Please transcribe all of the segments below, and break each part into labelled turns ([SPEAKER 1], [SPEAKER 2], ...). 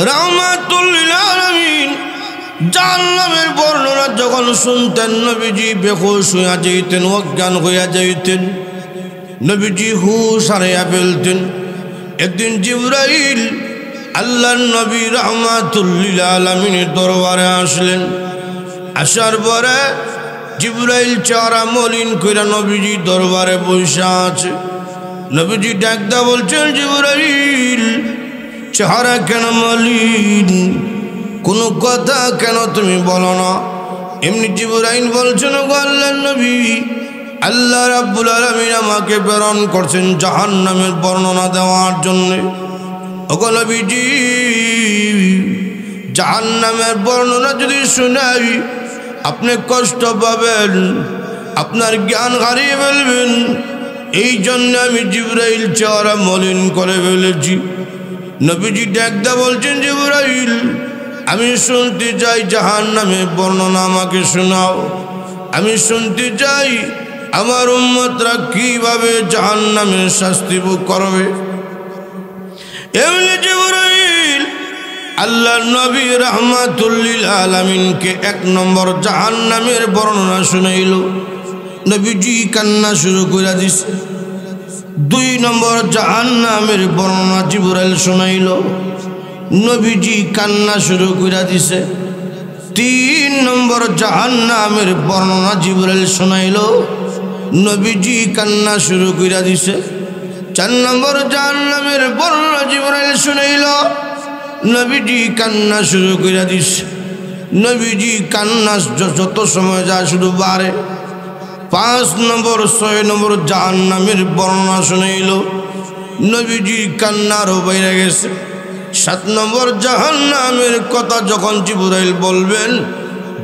[SPEAKER 1] রাহমাতুল লিল আলামিন জাহান্নামের বর্ণনা যখন শুনতেন নবীজি বেহুশ হইয়া যাইতেন, অজ্ঞান হইয়া যাইতেন, নবীজি হুশ হারাইয়া ফেলতেন। একদিন জিবরাইল আল্লাহর নবী রাহমাতুল লিল আলামিনের দরবারে আসলেন। আসার পরে জিবরাইল চেহারা মলিন কইরা নবীজি দরবারে বসে আছে। নবীজি ডাকদা বলছেন, জিবরাইল চেহারা কেন মলিন, কোনো কথা কেন তুমি বলো না? এমনি জিবরাইল বলছেন, গো আল্লাহর নবী, আল্লাহ রাব্বুল আলামিন আমাকে প্রেরণ করছেন জাহান্নামের বর্ণনা দেওয়ার জন্যে। ওগো নবীজি, জাহান্নামের বর্ণনা যদি শোনাই আপনি কষ্ট পাবেন, আপনার জ্ঞান হারিয়ে ফেলবেন। এই জন্য আমি জিবরাইল চেহারা মলিন করে ফেলেছি। নবীজি ডাকদা বলছেন, জিবরাইল আমি শুনতে চাই জাহান্নামের বর্ণনা আমাকে শোনাও। আমি শুনতে চাই আমার উম্মতরা কিভাবে জাহান্নামের শাস্তি ভোগ করবে। এমনি জিবরাইল আল্লাহর নবী রাহমাতুল লিল আলামিনকে 1 নম্বর জাহান্নামের বর্ণনা শুনাইল। নবীজি কান্না শুরু করে দিছে। 2 নম্বর জাহান্নামের বর্ণনা জিবরাইল শুনাইল। নবীজি কান্না শুরু করে দিছে। 3 নম্বর জাহান্নামের বর্ণনা জিবরাইল শুনাইল। নবীজি কান্না শুরু করে দিছে। 4 নম্বর জাহান্নামের বর্ণনা জিবরাইল শুনাইল। নবীজি কান্না শুরু করে দিছে। নবীজি কান্না যত সময় যায় শুধু বাড়ে। 5 নম্বর 6 নম্বর জাহান্নামের বর্ণনা শুনাইল। নবীজি কান্নারও বাইরে গেছে। 7 নম্বর জাহান্নামের কথা যখন জিবরাইল বলবেন,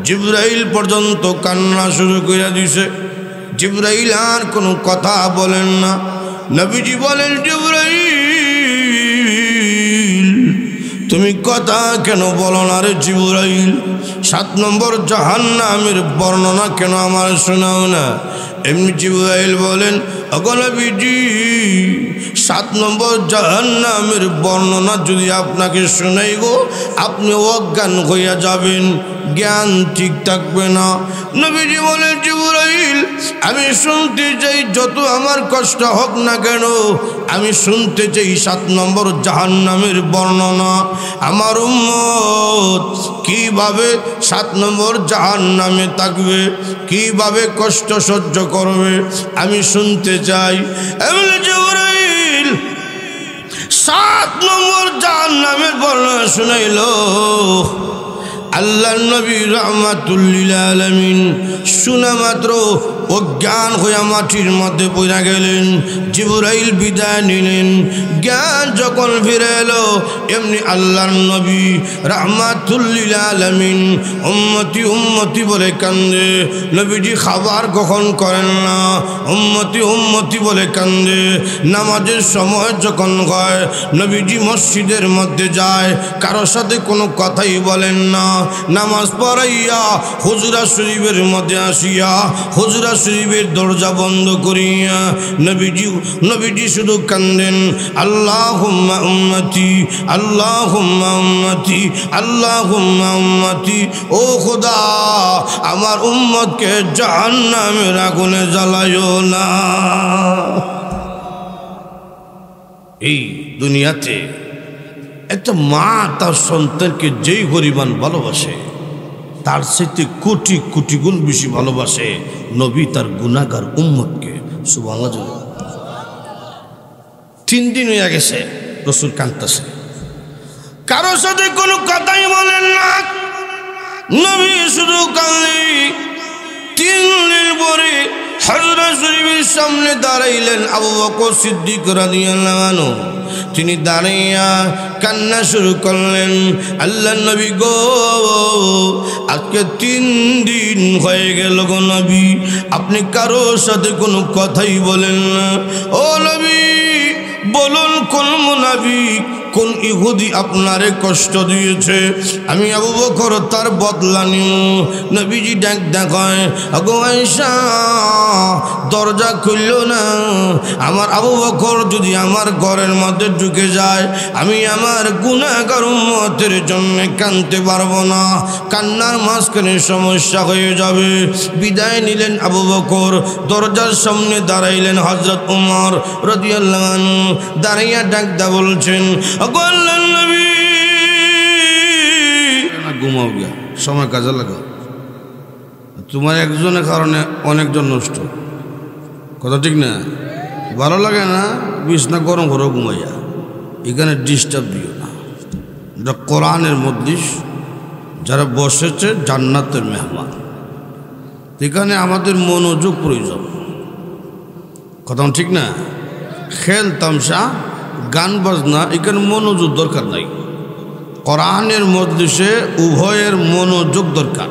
[SPEAKER 1] জিবরাইল পর্যন্ত কান্না শুরু করে দিছে। জিবরাইল আর কোনো কথা বলেন না। নবীজি বলেন, জিবরাইল তুমি কথা কেন বলো না রে জিবরাইল? 7 নম্বর জাহান্নামের বর্ণনা কেন আমার শোনাও না? এমনি জিবরাইল বলেন, ওগো নবীজি 7 নম্বর জাহান্নামের বর্ণনা যদি আপনাকে শোনাই গো, আপনি অজ্ঞান হইয়া যাবেন, জ্ঞান ঠিক থাকবে না। নবীজি বলেন, জিবরাইল আমি শুনতে চাই, যত আমার কষ্ট হোক না কেন আমি শুনতে চাই 7 নম্বর জাহান্নামের বর্ণনা। আমার উম্মত কিভাবে 7 নম্বর জাহান্নামে থাকবে, কিভাবে কষ্ট সহ্য করবে আমি শুনতে চাই। এমনি জিবরাইল 7 নম্বর জাহান্নামের বর্ণনা শুনাইল। আল্লাহর নবী রাহমাতুল লিল আলামিন শোনা মাত্র অজ্ঞান হইয়া মাটির মধ্যে পড়ে গেলেন। জিবরাইল বিদায় নিলেন। জ্ঞান যখন ফিরে এলো, এমনি আল্লাহর নবী রাহমাতুল লিল আলামিন উম্মতি উম্মতি বলে কান্দে। নবীজি খাবার গ্রহণ করেন না, উম্মতি উম্মতি বলে কান্দে। নামাজের সময় যখন হয়, নবীজি মসজিদের মধ্যে যায়, কারোর সাথে কোনো কথাই বলেন না। নামাজ পড়াইয়া হুজরা শরীফের মধ্যে আসিয়া হুজরা শরীফের দরজা বন্ধ করিয়া নবীজি শুধু কান্দেন, আল্লাহুম্মা উম্মতি, আল্লাহুম্মা উম্মতি, আল্লাহুম্মা উম্মতি। ও খোদা, আমার উম্মতকে জাহান্নামের আগুনে জ্বালাইও না। এই দুনিয়াতে একটা মা তার সন্তানকে যেই পরিমাণ ভালোবাসে, তার সাথে কোটি কোটি গুণ বেশি ভালোবাসে নবী তার গুনাহগার উম্মতকে। সুবহানাল্লাহ। 3 দিন হয়ে গেছে রাসূল কাঁদতেছে, কারোর সাথে কোনো কথাই বলেন না, নবী শুধু কাঁদে। 3 দিন পরে হযরত শরীফের সামনে দাঁড়াইলেন আবু বকর সিদ্দিক রাদিয়াল্লাহু আনহু। তিনি দাঁড়াইয়া কান্না শুরু করলেন, আল্লাহর নবী গো, আজকে 3 দিন হয়ে গেল গো নবী, আপনি কারোর সাথে কোনো কথাই বলেন না। ও নবী বলুন, কোন মুনাফিক কোন ইহুদি আপনারে কষ্ট দিয়েছে, আমি আবু বকর তার বদলা নিব। নবীজি ডাক দেখায়, আগো আয়েশা দরজা খুলল না। আমার আবু বকর যদি আমার ঘরের মধ্যে ঢুকে যায়, আমি আমার গুনাহগার উম্মতের জন্য কাঁদতে পারবো না, কান্নার মাঝখানে সমস্যা হয়ে যাবে। বিদায় নিলেন আবু বকর। দরজার সামনে দাঁড়াইলেন হযরত ওমর রাদিয়াল্লাহু আনহু। দাঁড়াইয়া ডাকদা বলছেন, আগো আল্লাহর নবী, ঘুমাও গিয়া, সময় কাজে লাগাও। তোমার একজনের কারণে অনেকজন নষ্ট, কথা ঠিক না? ভালো লাগে না বিছনা গরম করে ঘুমাইয়া, এখানে ডিস্টার্ব দিও না। এটা কোরআনের মজলিস, যারা বসেছে জান্নাতের মেহমান, এখানে আমাদের মনোযোগ প্রয়োজন, কথা ঠিক না? খেল তামসা গান বাজনা এখানে মনোযোগ দরকার নাই। কোরআনের মজলিসে উভয়ের মনোযোগ দরকার।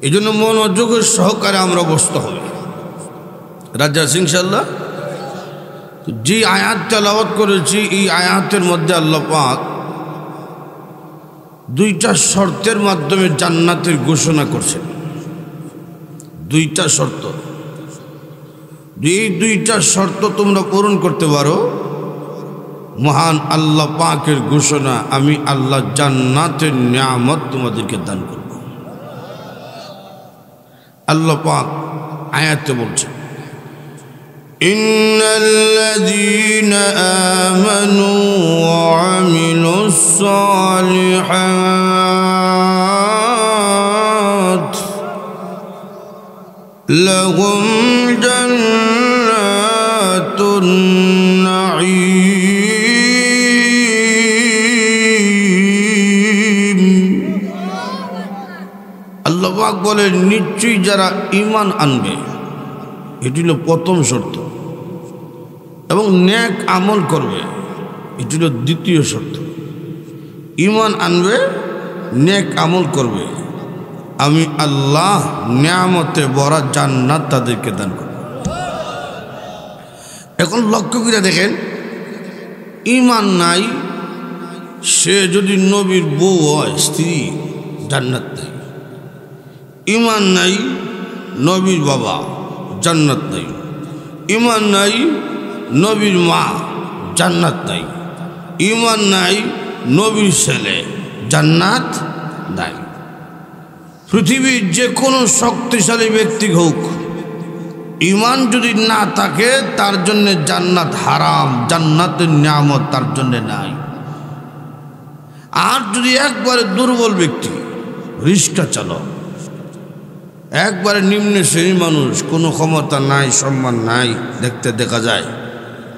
[SPEAKER 1] এই জন্য মনোযোগের সহকারে আমরা বসতে হবে। রাজা ইনশাআল্লাহ যে আয়াত তেলাওয়াত করেছি, এই আয়াতের মধ্যে আল্লাহ পাক দুইটা শর্তের মাধ্যমে জান্নাতের ঘোষণা করছেন। দুইটা শর্ত, এই দুইটা শর্ত তোমরা পূরণ করতে পারো, মহান আল্লাহ পাকের ঘোষণা, আমি আল্লাহ জান্নাতের নিয়ামত তোমাদেরকে দান করব। আল্লাহ পাক আয়াতে বলছেন, ইন্নাল্লাযীনা আমানু ওয়া আমিলুস সালিহাত লাহুম জান্নাতুন নাঈম। আল্লাহ পাক বলেন, নিশ্চয়ই যারা ঈমান আনবে, এটি হলো প্রথম শর্ত, এবং নেক আমল করবে, এটি হলো দ্বিতীয় শর্ত। ঈমান আনবে, নেক আমল করবে, আমি আল্লাহ নিয়ামতে ভরা জান্নাত তাদেরকে দান করব। এখন লক্ষ্য করে দেখেন, ঈমান নাই, সে যদি নবীর বউ হয়, স্ত্রী, জান্নাত নাই। ঈমান নাই, নবীর বাবা, জান্নাত নাই। ঈমান নাই, নবীর মা, জান্নাত নাই। ঈমান নাই, নবীর ছেলে, জান্নাত নাই। পৃথিবীর যে কোনো শক্তিশালী ব্যক্তি হোক, ঈমান যদি না থাকে, তার জন্য জান্নাত হারাম, জান্নাতের নিয়ামত তার জন্য নাই। আর যদি একবারে দুর্বল ব্যক্তি, রিক্সা চালক, একবারে নিম্ন শ্রেণীর মানুষ, কোনো ক্ষমতা নাই, সম্মান নাই, দেখতে দেখা যায়,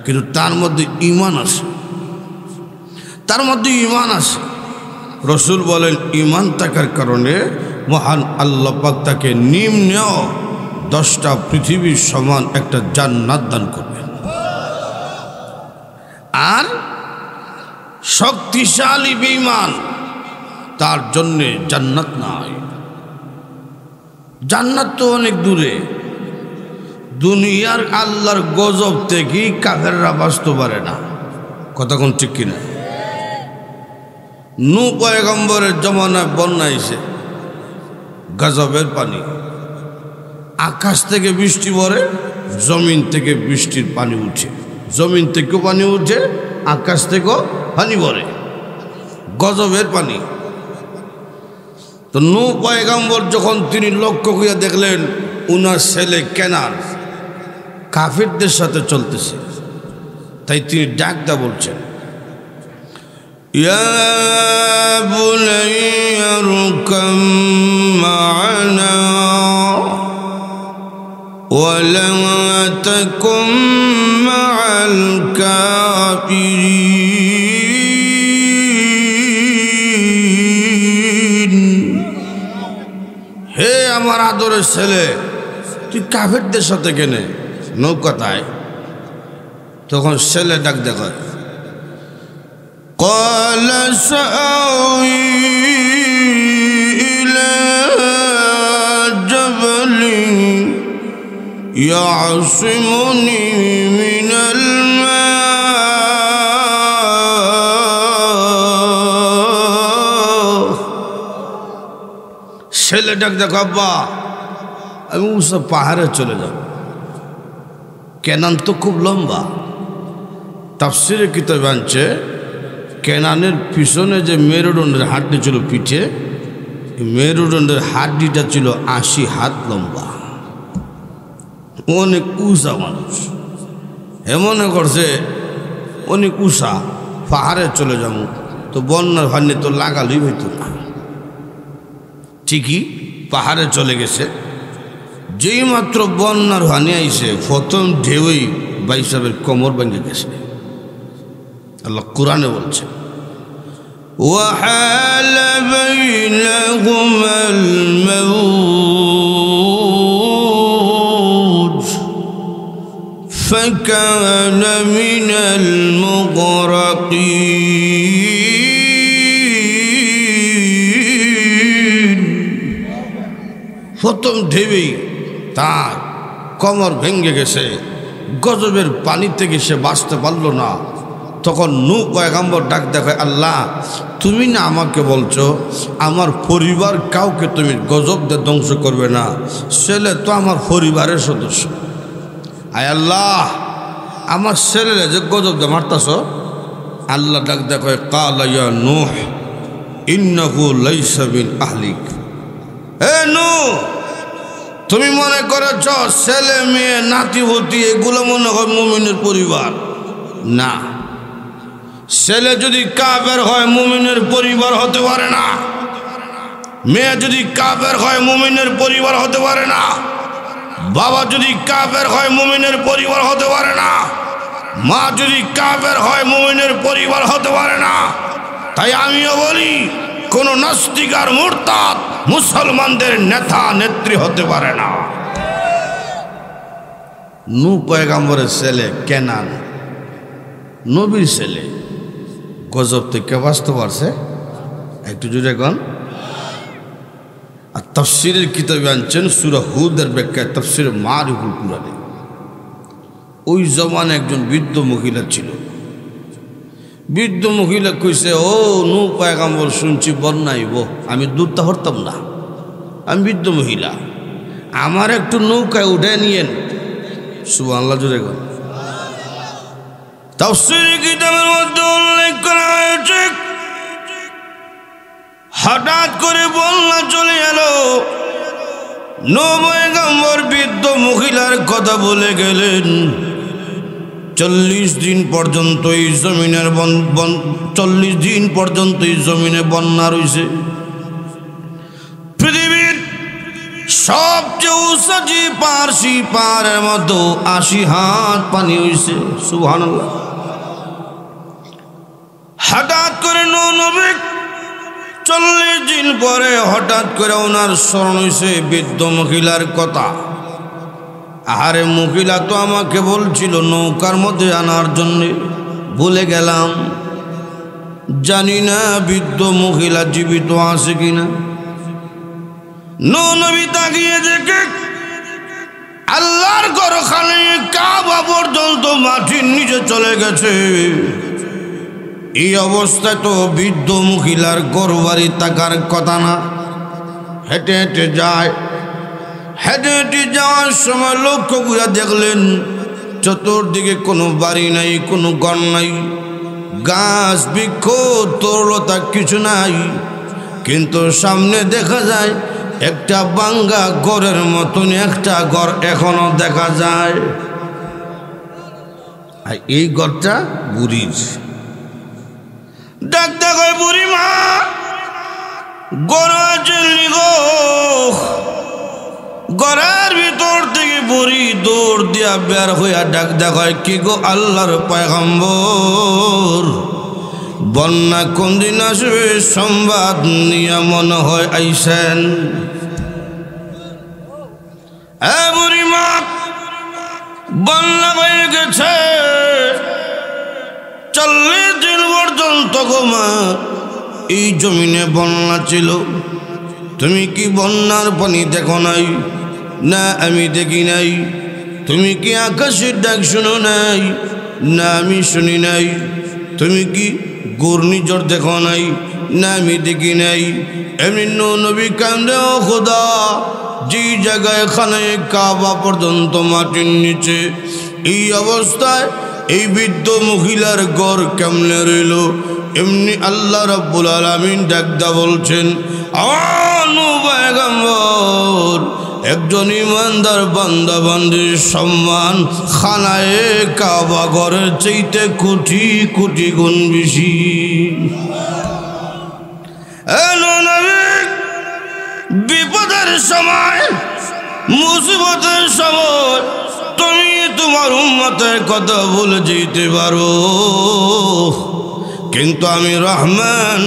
[SPEAKER 1] কিন্তু তার মধ্যে ঈমান আছে, তার মধ্যে ঈমান আছে। রসুল বলেন, ঈমান থাকার কারণে মহান আল্লাহ পাক তাকে নিম্ন 10টা পৃথিবীর সমান একটা জান্নাত দান করবেন। আর শক্তিশালী বেঈমান, তার জন্যে জান্নাত নাই। জান্নাত তো অনেক দূরে, দুনিয়ার আল্লাহর গজব থেকে কাফেররা বাঁচতে পারে না, কথা কোন ঠিক কিনা? নূহ পয়গম্বরের জমানায় বন্যা এসে গজবের পানি, আকাশ থেকে বৃষ্টি পড়ে, জমিন থেকে বৃষ্টির পানি উঠে, জমিন থেকেও পানি উঠে, আকাশ থেকেও পানি পড়ে, গজবের পানি। তো নূহ পয়গম্বর যখন তিনি লক্ষ্য করে দেখলেন উনার ছেলে কেনান কাফিরদের সাথে চলতেছে, তাই তিনি ডাকদা বলছেন, ইয়া বুনাইয়া রুকাম মা'ানা ওয়া লা তাকুম মা'আল কাফিরিন। হে আমার আদরের ছেলে, তুই কাফেরদের সাথে কেনে নৌকাতায়? তখন ছেলে ডাক দেখায়, قال سآوي إلى جبل يعصمني من الماء ছেলে ডাক দেখো আব্বা আমি উঁচু পাহাড়ে চলে যাব। কেনান তো খুব লম্বা, তাফসিরে কিতাব আনছে কেনানের পিছনে যে মেরুদণ্ডের হাড্ডি ছিল পিঠে, মেরুদণ্ডের হাড্ডিটা ছিল 80 হাত লম্বা, অনেক উঁচা মানুষ। এমন করছে অনেক উঁচা পাহাড়ে চলে যাবো, তো বন্যার ভান্নে তো লাগালই হইতো না। ঠিকই পাহাড়ে চলে গেছে। যেই মাত্র বন্যার ভানি আইছে প্রথম ঢেউই ভাই সাহেবের কোমর ভেঙে গেছে। আল্লাহ কোরআনে বলছে وحال بينهما الموج فكان من المغرقين প্রথম ঢেউই তার কোমর ভেঙে গেছে। গজবের পানি থেকে সে বাঁচতে পারল না। তখন নূহ পয়গম্বর ডাক দেখায়, আল্লাহ তুমি না আমাকে বলছো আমার পরিবার কাউকে তুমি গজব দিয়ে ধ্বংস করবে না, ছেলে তো আমার পরিবারের সদস্য। আয় আল্লাহ আমার ছেলেরা যে গজব দিয়ে মারতাছ। আল্লাহ ডাক দেখায়, কালা ইয়া নূহ ইন্নাহু লাইসা মিন আহলিক। হে নূহ তুমি মনে করেছ ছেলে মেয়ে নাতিভতি এগুলো মনে হয় মুমিনের পরিবার না। ছেলে যদি কাফের হয় মুমিনের পরিবার হতে পারে না, মেয়ে যদি কাফের হয় মুমিনের পরিবার হতে পারে না, বাবা যদি কাফের হয় মুমিনের পরিবার হতে পারে না, মা যদি কাফের হয় মুমিনের পরিবার হতে পারে না। তাই আমিও বলি কোন নাস্তিক আর মুরতাদ মুসলমানদের নেতা নেত্রী হতে পারে না। নূহ পয়গম্বরের ছেলে কেনান নবীর ছেলে, গজব থেকে বাঁচতে পারছে। একটু জুড়ে কন। আর তাফসীরের কিতাবে আনছেন সূরা হুদের ব্যাখ্যায় তাফসীরে মারিফুল কুরআনে, ওই জমানে একজন বৃদ্ধ মহিলা ছিল। বৃদ্ধ মহিলা কইছে, ও নূহ পয়গম্বর শুনছি বন্যাইব, আমি দূরটা হরতাম না, আমি বৃদ্ধ মহিলা, আমার একটু নৌকায় উঠে নিয়েন। সুবহানাল্লাহ জোরে কন। তাফসীরের কিতাবের মধ্যে উল্লেখ করা হয়েছে হঠাৎ করে বন্যা চলে এলো। নূহ পয়গম্বর বৃদ্ধ মহিলার কথা বলে গেলেন। 40 দিন পর্যন্ত এই জমিনের 40 দিন পর্যন্ত এই জমিনে বন্যা রয়েছে। পৃথিবীর সবচেয়ে উঁচা যে পাহাড়, সেই পাহাড়ের মধ্যে 80 হাত পানি হয়েছে। সুবহানাল্লাহ। হঠাৎ করে নূহ নবী 40 দিন পরে হঠাৎ করে ওনার স্মরণ হয়েছে বৃদ্ধ মহিলার কথা। আরে মহিলা তো আমাকে বলছিল নৌকার মধ্যে আনার জন্য, ভুলে গেলাম। জানি না বৃদ্ধ মহিলা জীবিত আছে কিনা। নূহ নবী তাকিয়ে দেখে আল্লাহর ঘরখানে কাবা পর্যন্ত মাটির নিচে চলে গেছে। এই অবস্থায় তো বৃদ্ধ মহিলার ঘরবাড়ি থাকার কথা না। হেঁটে হেঁটে যায়। হেঁটে হেঁটে যাওয়ার সময় লক্ষ্য করে দেখলেন চতুর্দিকে কোনো বাড়ি নাই, কোনো ঘর নাই, গাছ বৃক্ষ তরলতা কিছু নাই। কিন্তু সামনে দেখা যায় একটা ভাঙ্গা ঘরের মতন একটা ঘর এখনো দেখা যায়। আর এই ঘরটা বুড়ির। ডাক দেখায়, বুড়ি মা ঘর চললি গো। ঘরের ভিতর থেকে বুড়ি দৌড় দিয়া বের হইয়া ডাক দেখায়, কি গো আল্লাহর পয়গম্বর, বন্যা কোন দিন আসবে সংবাদ নিয়ে মনে হয় আইসেন। বুড়ি মা বন্যা হয়ে গেছে 40 দিন পর্যন্ত গো মা এই জমিনে বন্যা ছিল। তুমি কি বন্যার পানি দেখো নাই? না আমি দেখি নাই। তুমি কি আকাশের ডাক শুনো নাই? না আমি শুনি নাই। তুমি কি ঘূর্ণিঝড় দেখো নাই? না আমি দেখি নাই। এমনি নবী কান্দে, ও খোদা, যে জায়গায় খানায় কাবা পর্যন্ত মাটির নিচে, এই অবস্থায় এই বৃদ্ধ মহিলার ঘর কেমনে রইল? এমনি আল্লাহ রাব্বুল আলামিন ডাকদা বলছেন, পয়গম্বর, একজন ইমানদার বান্দা বান্দির সম্মান খানায় কাবা ঘরের চাইতে কোটি কোটি গুণ বেশি। বিপদের সময়, মুসিবতের সময় তুমি তোমার উম্মতের কথা ভুলে যেতে পারো, কিন্তু আমি রহমান,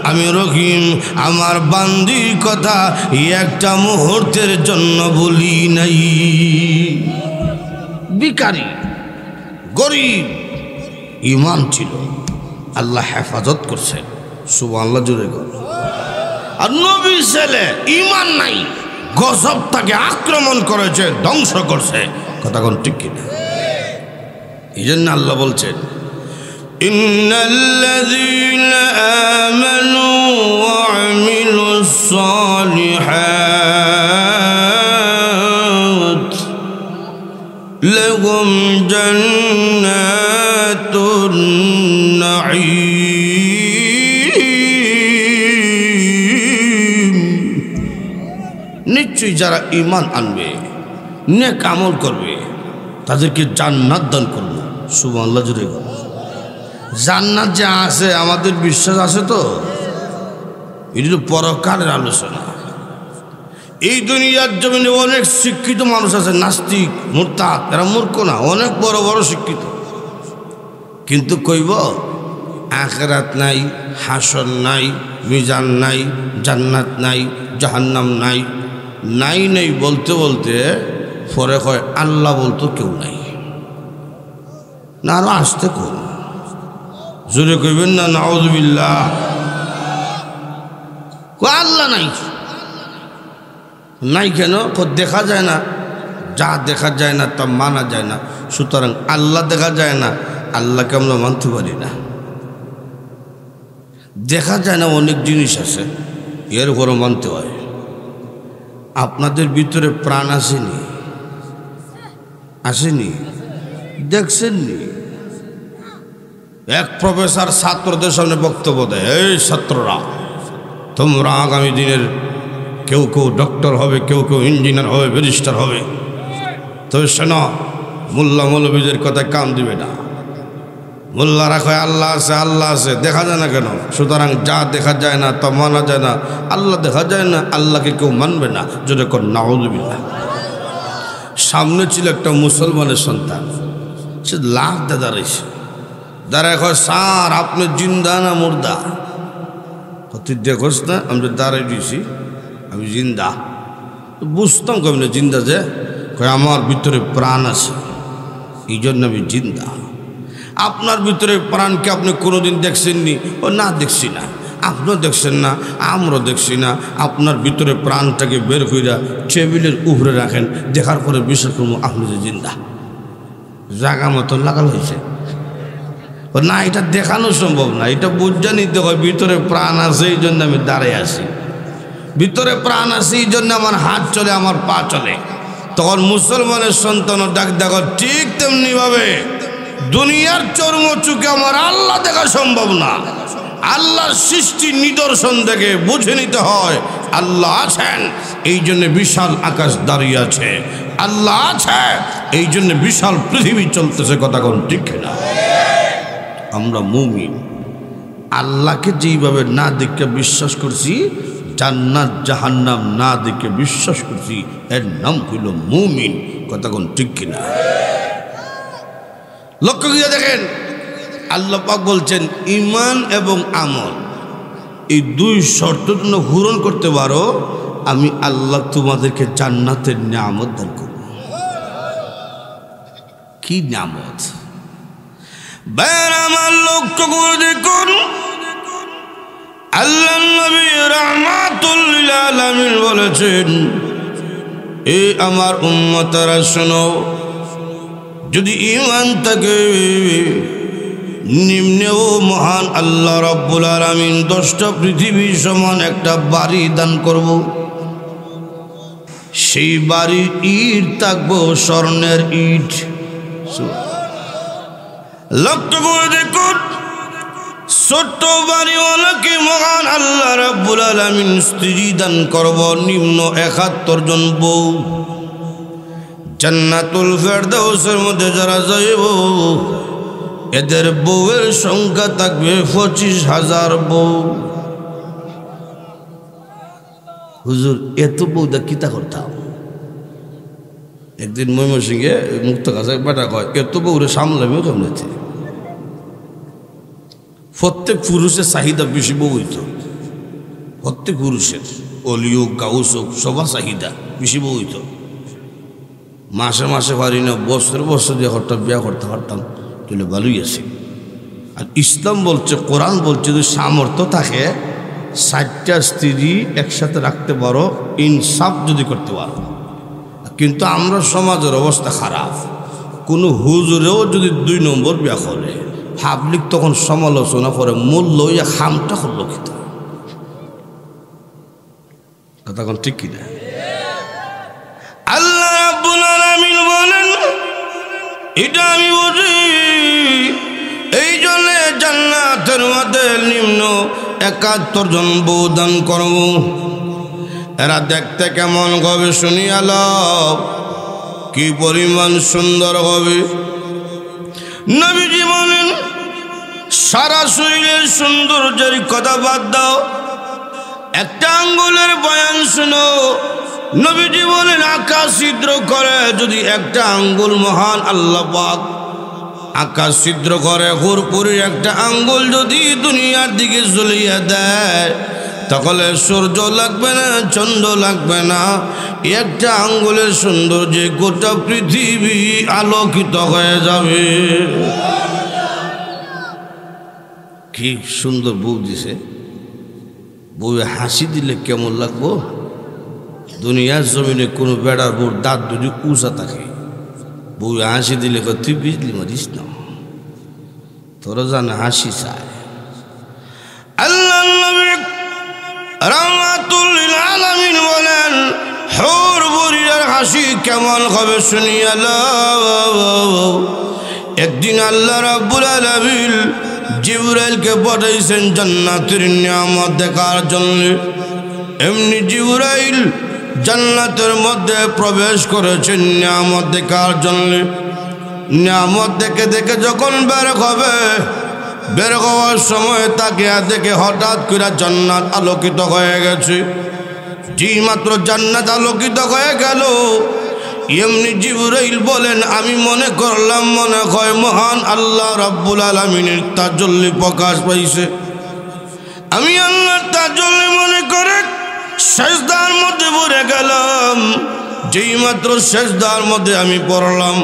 [SPEAKER 1] আমি রহিম, আমার বান্দির কথা একটা মুহূর্তের জন্য বলি নাই। ভিখারি, গরিব, ঈমান ছিল, আল্লাহ হেফাজত করছে। সুবহানাল্লাহ জোরে বল। আর নবীর ছেলে ঈমান নাই, গজব তাকে আক্রমণ করেছে, ধ্বংস করছে। কথা কোন ঠিক কিনা? এই জন্য আল্লাহ বলছেন, ইন্নাল্লাযীনা আমানু ওয়া আমিলুস সালিহাত লাহুম জান্নাতুন নাঈম। নিশ্চয়ই যারা ঈমান আনবে, নেক আমল করবে, তাদেরকে জান্নাত দান করবে। সুবহানাল্লাহ জোরে বল। জান্নাত যে আছে আমাদের বিশ্বাস আছে তো? এটি তো পরকালের আলোচনা। এই দুনিয়ার জমিনে অনেক শিক্ষিত মানুষ আছে, নাস্তিক, মুরতাদ, এরা মূর্খ না, অনেক বড় বড় শিক্ষিত, কিন্তু কইব আখিরাত নাই, হাসর নাই, মিজান নাই, জান্নাত নাই, জাহান্নাম নাই। নাই নাই বলতে বলতে পরে কয় আল্লাহ বলতো কেউ নাই। না আরো আসতে কোন জোরে কইবেন না নাউযুবিল্লাহ। আল্লাহ নাই, নাই কেন? দেখা যায় না, যা দেখা যায় না তা মানা যায় না। সুতরাং আল্লাহ দেখা যায় না, আল্লাহকে আমরা মানতে পারি না। দেখা যায় না অনেক জিনিস আছে, এর উপরও মানতে হয়। আপনাদের ভিতরে প্রাণ আসেনি? আসেনি? দেখছেননি? এক প্রফেসর ছাত্রদের সামনে বক্তব্য দেয়, এই ছাত্ররা, তোমরা আগামী দিনের কেউ কেউ ডক্টর হবে, কেউ কেউ ইঞ্জিনিয়ার হবে, ব্যারিস্টার হবে, তবে শোনো, মোল্লা মৌলবীদের কথায় কান দিবে না। মোল্লারা কয় আল্লাহ আছে, আল্লাহ আছে, দেখা যায় না কেন? সুতরাং যা দেখা যায় না তা মানা যায় না। আল্লাহ দেখা যায় না, আল্লাহকে কেউ মানবে না। যদি কর নাউযুবিল্লাহ। সামনে ছিল একটা মুসলমানের সন্তান, সে লাভ দিয়ে দাঁড়াইছে, দাঁড়ায় কয়, স্যার আপনি জিন্দা না মুর্দা? তুই দেখোস না আমি যে দাঁড়াই দিয়েছি, আমি জিন্দা। বুঝতাম কেমন জিন্দা, যে কয় আমার ভিতরে প্রাণ আছে, এই জন্য আমি জিন্দা। আপনার ভিতরে প্রাণকে আপনি কোনোদিন দেখছেননি? ও না, দেখছি না। আপনিও দেখছেন না, আমরাও দেখছি না। আপনার ভিতরে প্রাণটাকে বের কইরা টেবিলের উপরে রাখেন, দেখার পরে বিশ্বাস করবো আপনি যে জিন্দা। জাগা মতন লাগাল হয়েছে না, এটা দেখানো সম্ভব না, এটা বুঝা নিতে হয়। ভিতরে প্রাণ আছে, এই জন্য আমি দাঁড়িয়ে আছি। ভিতরে প্রাণ আছে, এই জন্য আমার হাত চলে, আমার পা চলে। তখন মুসলমানের সন্তানও ডাক দেখো, ঠিক তেমনি ভাবে দুনিয়ার চর্ম চুকে আমার আল্লাহ দেখা সম্ভব না। আল্লাহর সৃষ্টি নিদর্শন দেখে বুঝে নিতে হয় আল্লাহ আছেন, এই জন্য বিশাল আকাশ দাঁড়িয়ে আছে। আল্লাহ আছে, এই জন্য বিশাল পৃথিবী চলতেছে। কথা কোন ঠিক না? আমরা মুমিন, আল্লাহকে যেইভাবে না দেখে বিশ্বাস করছি, জান্নাত জাহান্নাম না দেখে বিশ্বাস করছি, এর নাম হইল মুমিন। কথা কোন ঠিক কিনা? লক্ষ্য করে দেখেন, আল্লাহ পাক বলছেন ঈমান এবং আমল, এই দুই শর্ত জন্য পূরণ করতে পারো, আমি আল্লাহ তোমাদেরকে জান্নাতের নিয়ামত দান করব। কি নিয়ামত? বের আমার লক্ষ্য করে দেখুন, আল্লাহ নবী রাহমাতুল লিল আলামিন বলেছেন, এ আমার উম্মতরা শোনো, যদি ঈমান থাকে, নিম্নেও মহান আল্লাহ রাব্বুল আলামিন 10টা পৃথিবী সমান একটা বাড়ি দান করব। সেই বাড়ির ইট থাকবো স্বর্ণের ইট। লক্ষ্য করে দেখুন, ছোট্ট বাড়িওয়ালাকে মহান আল্লাহ রাব্বুল আলামিন স্ত্রী দান করব নিম্ন 71 জন বউ। জান্নাতুল ফেরদাউসের মধ্যে যারা যাইব এদের বউয়ের সংখ্যা থাকবে 25,000 বউ। হুজুর এত বউদা কিতা করতাম? একদিন ময়মনসিংহে মুক্ত কাছে বেটা কয় এত বউরে সামলামিও কেমনেছে। প্রত্যেক পুরুষের চাহিদা বেশি বউ হইত, প্রত্যেক পুরুষের অলি হোক গাউস হোক সবার চাহিদা বেশি বউ হইত। মাসে মাসে পারি না, বছর বছর দিয়ে হঠাৎ বিয়া করতে পারতাম তাহলে ভালোই আছে। আর ইসলাম বলছে, কোরআন বলছে যদি সামর্থ্য থাকে 60টা স্ত্রী একসাথে রাখতে পারো, ইনসাফ যদি করতে পারো। কিন্তু আমরা সমাজের অবস্থা খারাপ, কোনো হুজুরেও যদি 2 নম্বর বিয়া করে পাবলিক তখন সমালোচনা করে, মূল্য ইয়া খামটা করলো কিন্তু কথা কোন ঠিক কিনা? আল্লাহ রাব্বুল আলামিন বলেন এটা আমি বুঝি, এই জন্য জান্নাতের মধ্যে নিম্ন 71 জন বউ দান করব। এরা দেখতে কেমন হবে শুনিয়া লও, কি পরিমাণ সুন্দর হবে। নবীজি বলেন সারা শরীরের সৌন্দর্যের কথা বাদ দাও, একটা আঙ্গুলের বয়ান শুনো। নবীজি বলেন আকাশ ছিদ্র করে যদি একটা আঙ্গুল, মহান আল্লাহ পাক আকাশ ছিদ্র করে, হুরপুরির একটা আঙ্গুল যদি দুনিয়ার দিকে জ্বলিয়ে দেয় তাহলে সূর্য লাগবে না, চন্দ্র লাগবে না, একটা আঙ্গুলের সৌন্দর্যে গোটা পৃথিবী আলোকিত হয়ে যাবে। কি সুন্দর বউ দিছে, বউয়ে হাসি দিলে কেমন লাগবো। দুনিয়ার জমিনে কোনো বেড়ার বউর দাঁত যদি উঁচা থাকে, বউয়ে হাসি দিলে তুই বিজলি মারিস না, তোরা জানে হাসি চায়। আল্লাহ নবী রাহমাতুল লিল আলামিন বলেন হুর বুরির হাসি কেমন হবে শুনিয়া লও। একদিন আল্লাহ রাব্বুল আলামিন জিবরাইলকে পাঠাইছেন জান্নাতের নিয়ামত দেখার জন্য। এমনি জিবরাইল জান্নাতের মধ্যে প্রবেশ করেছেন নিয়ামত দেখার জন্য। নিয়ামত দেখে দেখে যখন বের হবে, বের হওয়ার সময় তাকে দেখে হঠাৎ করে জান্নাত আলোকিত হয়ে গেছে। যেই মাত্র জান্নাত আলোকিত হয়ে গেল, এমনি জিবরাইল বলেন আমি মনে করলাম মনে হয় মহান আল্লাহ রাব্বুল আলামিনের তাজাল্লি প্রকাশ পাইছে। আমি আল্লাহর তাজাল্লি মনে করে সেজদার মধ্যে পড়ে গেলাম। যেই মাত্র সেজদার মধ্যে আমি পড়লাম,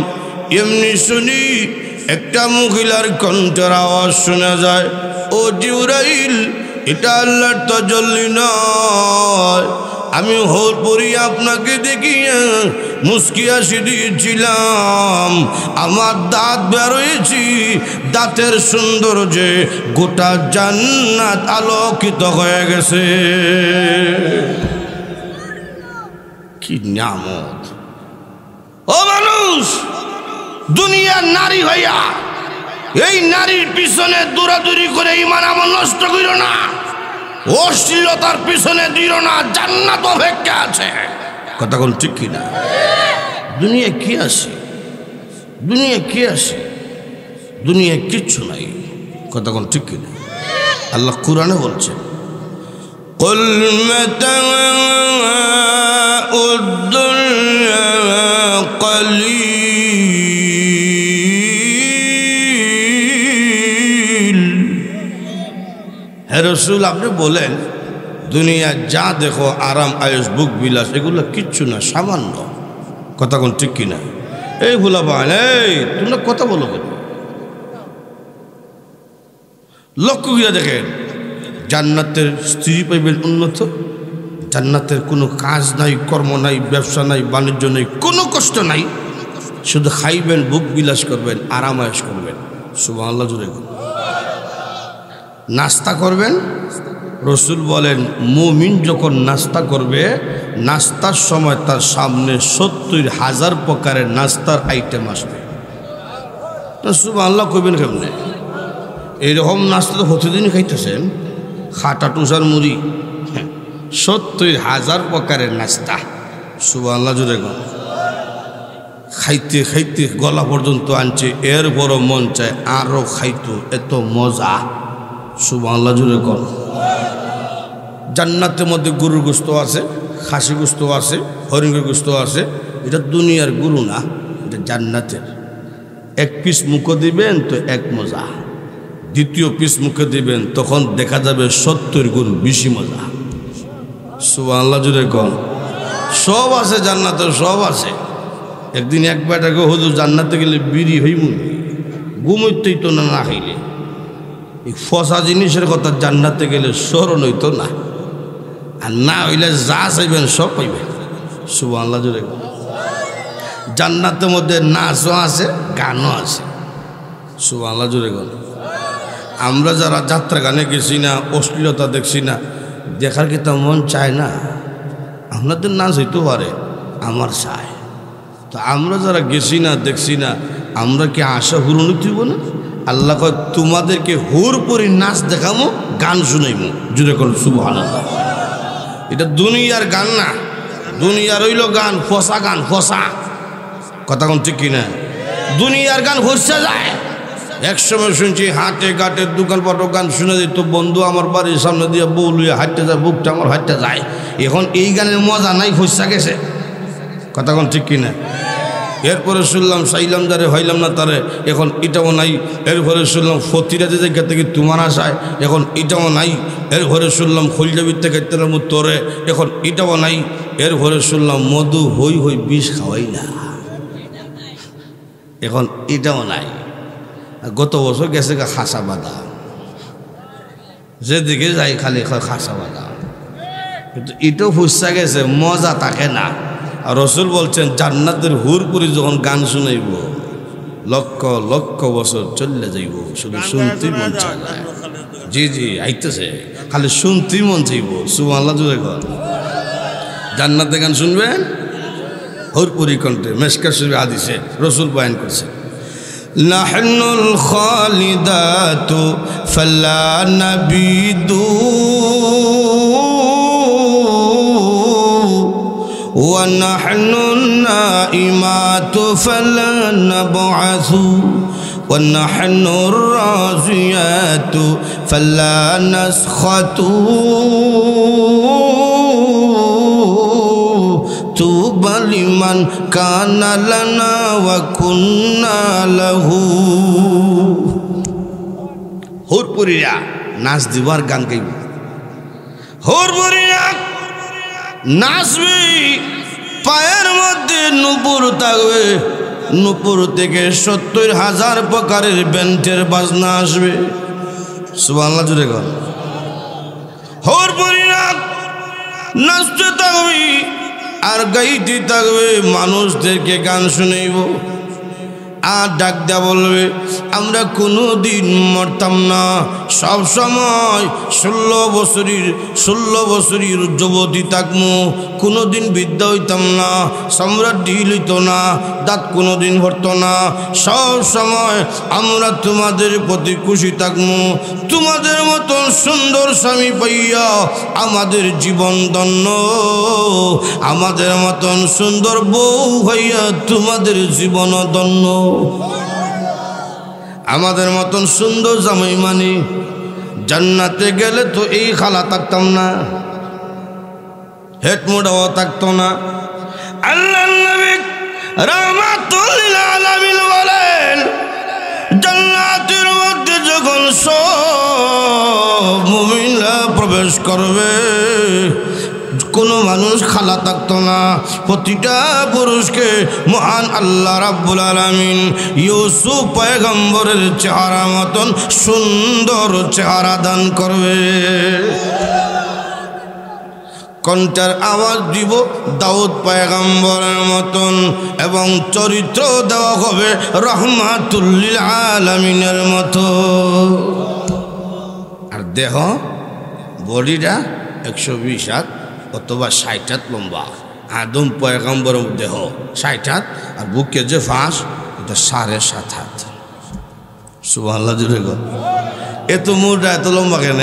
[SPEAKER 1] এমনি শুনি একটা মহিলার কণ্ঠের আওয়াজ শোনা যায়, ও জিবরাইল এটা আল্লাহর তাজাল্লি নয়, আমি হুরপুরি আপনাকে দেখিয়ে মুস্কি হাসি দিয়েছিলাম, আমার দাঁত বেরোয়েছি, দাঁতের সৌন্দর্যে গোটা জান্নাত আলোকিত হয়ে গেছে। কি নিয়ামত! ও মানুষ, দুনিয়ার নারী হইয়া এই নারীর পিছনে দৌড়াদৌড়ি করে ঈমান আমল নষ্ট করিও না, অশ্লীলতার পিছনে দিও না, জান্নাত অপেক্ষা আছে। কথা কোন ঠিক কিনা? দুনিয়া কি আছে, দুনিয়া কি আছে, দুনিয়া কিচ্ছু নাই। কথা কোন ঠিক কিনা? আল্লাহ কুরআনে বলছেন কুল মাতাউদ দুনিয়া কলিল। হে রাসূল আপনি বলেন দুনিয়া যা দেখো আরাম আয়েশ বুক বিলাস এগুলো কিচ্ছু না, সামান্য। কথা কোন ঠিক কিনা? এই ভোলা বান, এই তোমরা কথা বলো কেন? লক্ষ্য করে দেখেন, জান্নাতের স্ত্রী পাইবেন উন্নত, জান্নাতের কোনো কাজ নাই, কর্ম নাই, ব্যবসা নাই, বাণিজ্য নাই, কোনো কষ্ট নাই, শুধু খাইবেন, বুক বিলাস করবেন, আরাম আয়েশ করবেন। সুবহানাল্লাহ জুড়ে নাস্তা করবেন। রসুল বলেন মুমিন যখন নাস্তা করবে নাস্তার সময় তার সামনে ৭০,০০০ প্রকারের নাস্তার আইটেম আসবে। সুবহানাল্লাহ কইবেন কেমনে? এইরকম নাস্তা তো প্রতিদিন খাইতেছেন, খাটা টুসার মুড়ি, ৭০,০০০ প্রকারের নাস্তা। সুবহানাল্লাহ জোরে গো। খাইতে খাইতে গলা পর্যন্ত আনছে, এর বড় মন চায় আরও খাইতো, এত মজা। সুবহানাল্লাহ জোরে গো। জান্নাতের মধ্যে গরুর গোস্ত আছে, খাসি গোস্ত আছে, হরিণের গোস্ত আছে। এটা দুনিয়ার গরু না, এটা জান্নাতের। এক পিস মুখে দিবেন তো এক মজা, দ্বিতীয় পিস মুখে দিবেন তখন দেখা যাবে ৭০ গুণ বেশি মজা। সুবহানাল্লাহ জোরে গো। সব আছে জান্নাতে, সব আছে। একদিন এক বেটাকে হুজুর জান্নাতে গেলে বিড়ি হইব ঘুমইতেই তো না, না খাইলে। এই ফসা জিনিসের কথা জান্নাতে গেলে স্মরণ হইতো না, আর না হইলে যা চাইবেন সব পাইবেন। সুবহানাল্লাহ জোরে গো। জান্নাতের মধ্যে নাচও আছে, গানও আছে। সুবহানাল্লাহ জোরে গো। আমরা যারা যাত্রা গানে গেছি না, অশ্লীলতা দেখছি না, দেখার কি তো মন চায় না? আপনাদের নাচ হইতে পারে, আমার চায়। তো আমরা যারা গেছি না, দেখছি না, আমরা কি আশা হুরুন তুইব না? আল্লাহ কয় তোমাদেরকে হুর পরি নাচ দেখামো, গান শুনাইমো। জুড়ে করুন সুবহানাল্লাহ। এটা দুনিয়ার গান না, দুনিয়ার হইল গান, ফসা গান, ফসা কথা কোন ঠিক কিনা? দুনিয়ার গান ফসা যায়। একসময় শুনছি হাটে ঘাটে দোকানপাটও গান শুনে দিত, বন্ধু আমার বাড়ির সামনে দিয়ে বউ লুয়ে হাঁটতে যায়, বুকটা আমার হাঁটতে যায়। এখন এই গানের মজা নাই, ফসা গেছে। কথা কোন ঠিক কিনা? এরপরে শুনলাম চাইলাম যারে হইলাম না তারে, এখন এটাও নাই। এরপরে শুনলাম ফতিরাতে জায়গা থেকে তোমার আসায়, এখন এটাও নাই। এরপরে শুনলাম খোলজাবির থেকে তেলাম তোরে, এখন এটাও নাই। এরপরে শুনলাম মধু হই হই বিষ খাওয়াই না, এখন এটাও নাই। গত বছর গেছে খাসা বাদাম, যেদিকে যাই খালি খাসা বাদাম, কিন্তু এটাও ফুসা গেছে, মজা থাকে না। আর রসুল বলছেন জান্নাতের হুরপুরি যখন গান শুনাইব লক্ষ লক্ষ বছর চলে যাইব, শুধু শুনতেই মন চায়। জি জি আইতেছে, খালি শুনতেই মন চাইব। সুবহানাল্লাহ জোরে গো। জান্নাতে গান শুনবেন হুরপুরি কণ্ঠে। মেশকাত শরীফে হাদিসে রসুল বয়ান করছে, নাহনুল খালিদাতু ফালা নাবিদু ونحن النائمات فلا نبعث ونحن الرازيات فلا نسخط طوبى لمن كان لنا وكنا له। হুরপুরিরা নাচ দিবার গান গাইব, হুরপুরিরা নাচবে, পায়ের মধ্যে নুপুর থাকবে, নুপুর থেকে ৭০,০০০ প্রকারের ব্যান্ডের বাজনা আসবে। সুবহানাল্লাহ জোরে গো। হুরপুরিরা নাচতে থাকবে আর গাইতে থাকবে, মানুষদেরকে গান শুনাইব। আর ডাক দেয়া বলবে আমরা কোনো দিন মরতাম না, সব সময় ১৬ বছরের যুবতী থাকমু, কোনো দিন বিদ্যা হইতাম না, সম্রাট ঢিল হইত না, দাঁত কোনো দিন ভরত না, সব সময় আমরা তোমাদের প্রতি খুশি থাকমু। তোমাদের মতন সুন্দর স্বামী পাইয়া আমাদের জীবন ধন্য, আমাদের মতন সুন্দর বউ হইয়া তোমাদের জীবন ধন্য, আমাদের মতন সুন্দর জামাই মানি। জান্নাতে গেলে তো এই খালা থাকতাম না, হেট মোড়াও থাকতো না। আল্লাহ নবী রাহমাতুল লিল আলামিন বলেন জান্নাতের মধ্যে যখন সব মুমিনরা প্রবেশ করবে কোনো মানুষ খালা থাকতো না, প্রতিটা পুরুষকে মহান আল্লাহ রাব্বুল আলামিন ইউসুফ পয়গম্বরের চেহারা মতন সুন্দর চেহারা দান করবে। কণ্ঠের আওয়াজ দিব দাউদ পয়গম্বরের মতন, এবং চরিত্র দেওয়া হবে রহমাতুল লিল আলামিনের মতো। আর দেহ বডিটা 120 হাত অথবা 60 হাত লম্বা। আদম পয়গম্বর দেহ 60 হাত, আর বুকে যে ফাঁস এটা 7.5 হাত। সুবহানাল্লাহ জুড়ে গো। এত মোটা এত লম্বা কেন?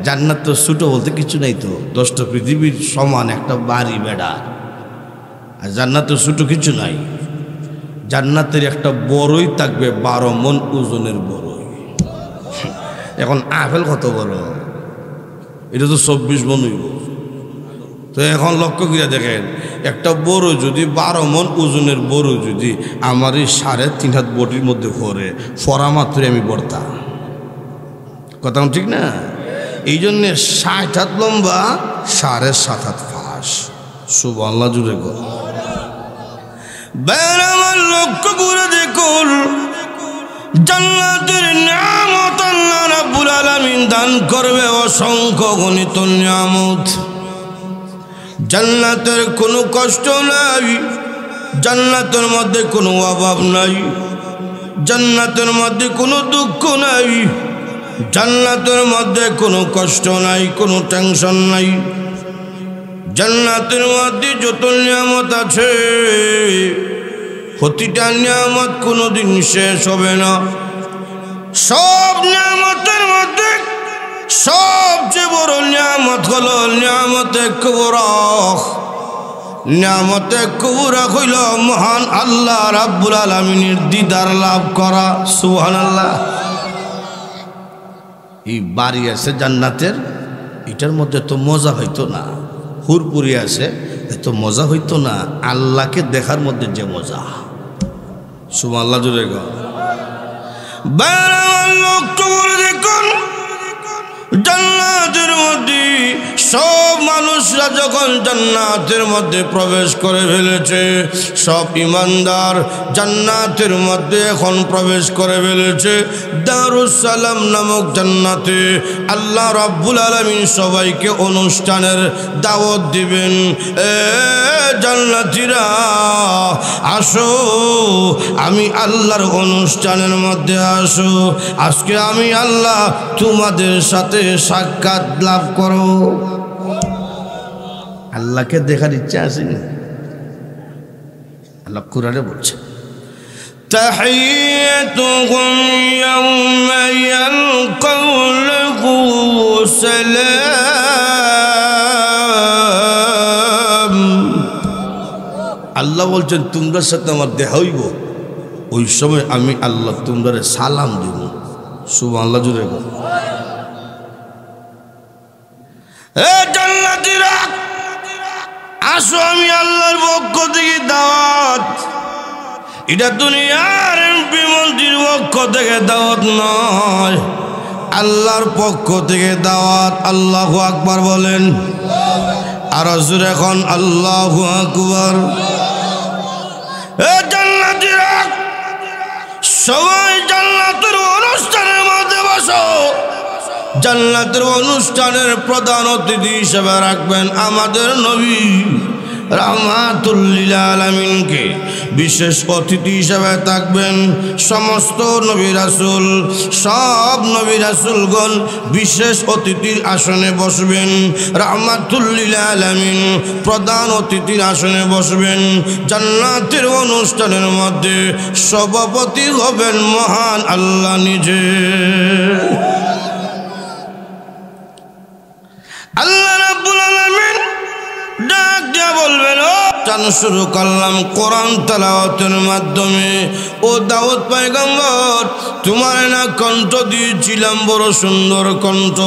[SPEAKER 1] জান্নাত তো ছোট বলতে কিছু নাই, তো 10টা পৃথিবীর সমান একটা বাড়ি বেড়া। আর জান্নাত তো ছোট কিছু নাই। জান্নাতের একটা বড়ই থাকবে 12 মণ ওজনের বড়ই। এখন আপেল কত বড়? এটা তো 24 মণ হইব। তো এখন লক্ষ্য করে দেখেন, একটা বড় যদি 12 মণ ওজনের বড় যদি আমার এই 3.5 হাত বডির মধ্যে পড়ে, ফরা মাত্র আমি বড়তা। কথা ঠিক না? এই জন্যে 60 হাত লম্বা, 7.5 হাত ফাঁস। সুবহানাল্লাহ জুড়ে গো। আমার লক্ষ্য করে দেখুন, জান্নাতের নিয়ামত আল্লাহ রাব্বুল আলামিন দান করবে অসংখ্য গণিত নিয়ামত। জান্নাতের কোনো কষ্ট নাই, জান্নাতের মধ্যে কোনো অভাব নাই, জান্নাতের মধ্যে কোনো দুঃখ নাই, জান্নাতের মধ্যে কোনো কষ্ট নাই, কোনো টেনশন নাই। জান্নাতের মধ্যে যত নিয়ামত আছে, প্রতিটা নিয়ামত কোনোদিন শেষ হবে না। সব নিয়ামতের মধ্যে সবচেয়ে বড় নিয়ামত হলো নিয়ামতে কুবরা। নিয়ামতে কুবরা হইল মহান আল্লাহ রাব্বুল আলামিনের দিদার লাভ করা। সুবহানাল্লাহ। এই বাড়ি আছে জান্নাতের, এটার মধ্যে তো মজা হইতো না। হুরপুরি আছে, এত মজা হইতো না আল্লাহকে দেখার মধ্যে যে মজা। সুবহানাল্লাহ জুড়ে গো। দেখুন, জান্নাতের মধ্যে সব মানুষরা যখন জান্নাতের মধ্যে প্রবেশ করে ফেলেছে, সব ইমানদার জান্নাতের মধ্যে এখন প্রবেশ করে ফেলেছে। দারুস সালাম নামক জান্নাতে আল্লাহ রাব্বুল আলামিন সবাইকে অনুষ্ঠানের দাওয়াত দিবেন। জান্নাতীরা আসো, আমি আল্লাহর অনুষ্ঠানের মধ্যে আসো। আজকে আমি আল্লাহ তোমাদের সাথে সাক্ষাৎ লাভ করো। আল্লাহকে দেখার ইচ্ছা আসেনি? আল্লাহ কুরআনে বলছে, তাহিয়াতুহুম ইয়াওমা ইয়ালকাউনাহু সালাম। আল্লাহ বলছেন তোমরা সাথে আমার দেখা হইব, ওই সময় আমি আল্লাহ তোমরা সালাম দিব। সুবহানাল্লাহ জুড়ে গো। জান্নাতীরা আসো, আমি আল্লাহর পক্ষ থেকে দাওয়াত। এটা দুনিয়ার এমপি মন্ত্রীর পক্ষ থেকে দাওয়াত নয়, আল্লাহর পক্ষ থেকে দাওয়াত। আল্লাহু আকবার বলেন। আর জোরে এখন আল্লাহু আকবার। জান্নাতীরা সবাই জান্নাতের অনুষ্ঠানের মধ্যে বসো। জান্নাতের অনুষ্ঠানের প্রধান অতিথি হিসেবে রাখবেন আমাদের নবী রাহমাতুল লিল আলামিনকে। বিশেষ অতিথি হিসেবে থাকবেন সমস্ত নবী রাসূল। সব নবী রাসূলগণ বিশেষ অতিথির আসনে বসবেন। রাহমাতুল লিল আলামিন প্রধান অতিথির আসনে বসবেন। জান্নাতের অনুষ্ঠানের মধ্যে সভাপতি হবেন মহান আল্লাহ নিজে। আল্লাহ রাব্বুল আলামিন ডাক দিয়া বলবেন, ও চান শুরু করলাম কোরআন তেলাওয়াতের মাধ্যমে। ও দাউদ পয়গম্বর, তোমার না কণ্ঠ দিয়েছিলাম, বড় সুন্দর কণ্ঠ,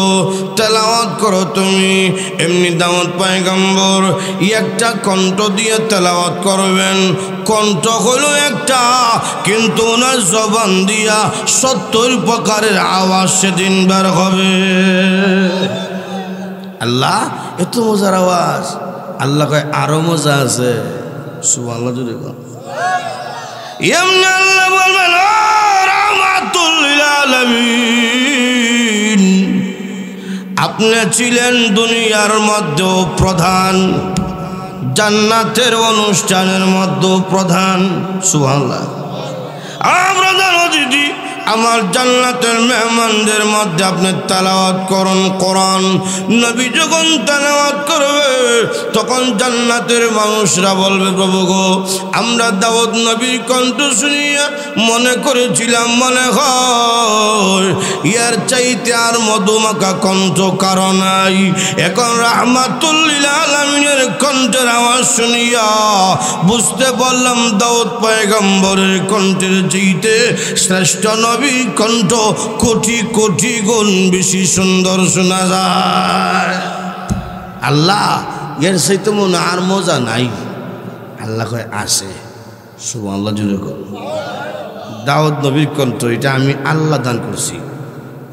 [SPEAKER 1] তেলাওয়াত করো তুমি। এমনি দাউদ পয়গম্বর একটা কণ্ঠ দিয়ে তেলাওয়াত করবেন। কণ্ঠ হলো একটা, কিন্তু ওনার জবান দিয়া 70 প্রকারের আওয়াজ সেদিন বের হবে। আল্লাহ এত মজার আওয়াজ। আল্লাহ কয় আরো মজা আছে। সুবহানাল্লাহ জুড়ে গো। এমনি আল্লাহ বলবেন, ও রাহমাতুল লিল আলামিন, আপনি ছিলেন দুনিয়ার মধ্যে প্রধান, জান্নাতের অনুষ্ঠানের মধ্যে প্রধান। সুবহানাল্লাহ। প্রধান অতিথি আমার জান্নাতের মেহমানদের মধ্যে আপনি তেলাওয়াত করুন কোরআন। নবী যখন তেলাওয়াত করবে তখন জান্নাতের মানুষরা বলবে, প্রভু গো, আমরা দাউদ নবীর কণ্ঠ শুনিয়া মনে করেছিলাম মনে হয় ইয়ার চাইতে আর মধুমাখা কণ্ঠ কারো নাই। এখন রাহমাতুল লিল আলামিনের কণ্ঠের আওয়াজ শুনিয়া বুঝতে পারলাম দাউদ পয়গম্বরের কণ্ঠের চাইতে শ্রেষ্ঠ নবীর কণ্ঠ কোটি কোটি গুণ বেশি সুন্দর শোনা যায়। আল্লাহ এর চাইতে মনে আর মজা নাই। আল্লাহ কয় আসে। সুবহানাল্লাহ জুড়ে কর। দাউদ নবীর কণ্ঠ এটা আমি আল্লাহ দান করছি,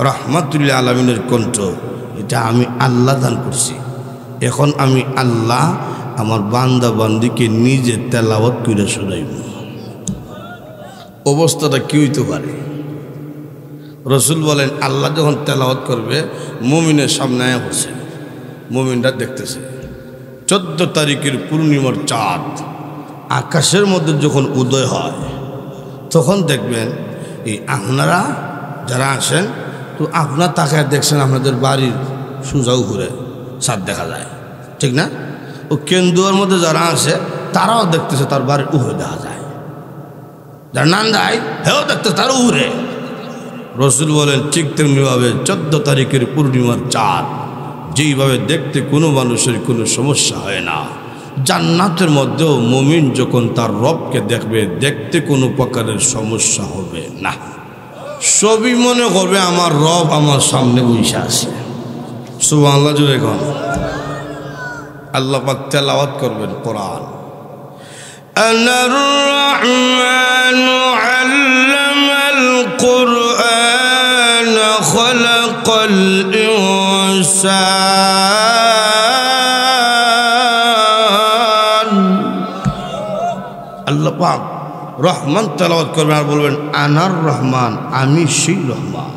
[SPEAKER 1] রাহমাতুল লিল আলামিনের কণ্ঠ এটা আমি আল্লাহ দান করছি। এখন আমি আল্লাহ আমার বান্দা বান্দিকে নিজে তেলাওয়াত করে শোনাইব। অবস্থাটা কি হইতে পারে? রসুল বলেন আল্লাহ যখন তেলাওয়াত করবে মুমিনের সামনে আয়া বসে, মুমিনরা দেখতেছে 14 তারিখের পূর্ণিমার চাঁদ আকাশের মধ্যে যখন উদয় হয় তখন দেখবেন এই আপনারা যারা আসেন তো আপনার তাকায় দেখছেন আপনাদের বাড়ির সুজাও ঘুরে চাঁদ দেখা যায়, ঠিক না? ও কেন্দুয়ার মধ্যে যারা আসে তারাও দেখতেছে তার বাড়ির উহরে দেখা যায়, যারা নান যায় হেও দেখতেছে তার উহরে। রসুল বলেন ঠিক তেমনিভাবে 14 তারিখের পূর্ণিমার চাঁদ যেইভাবে দেখতে কোনো মানুষের কোনো সমস্যা হয় না, জান্নাতের মধ্যেও মুমিন যখন তার রবকে দেখবে দেখতে কোনো প্রকারের সমস্যা হবে না। সবই মনে করবে আমার রব আমার সামনে বসে আছে। সুবহানাল্লাহ জুড়ে কোন। আল্লাহ পাক তেলাওয়াত করবেন কোরআন। আনার রহমানু আল্লামাল কুরআন খালাকাল ইনসান। আল্লাহ পাক রহমান তেলাওয়াত করবেন আর বলবেন আনার রহমান, আমি সেই রহমান।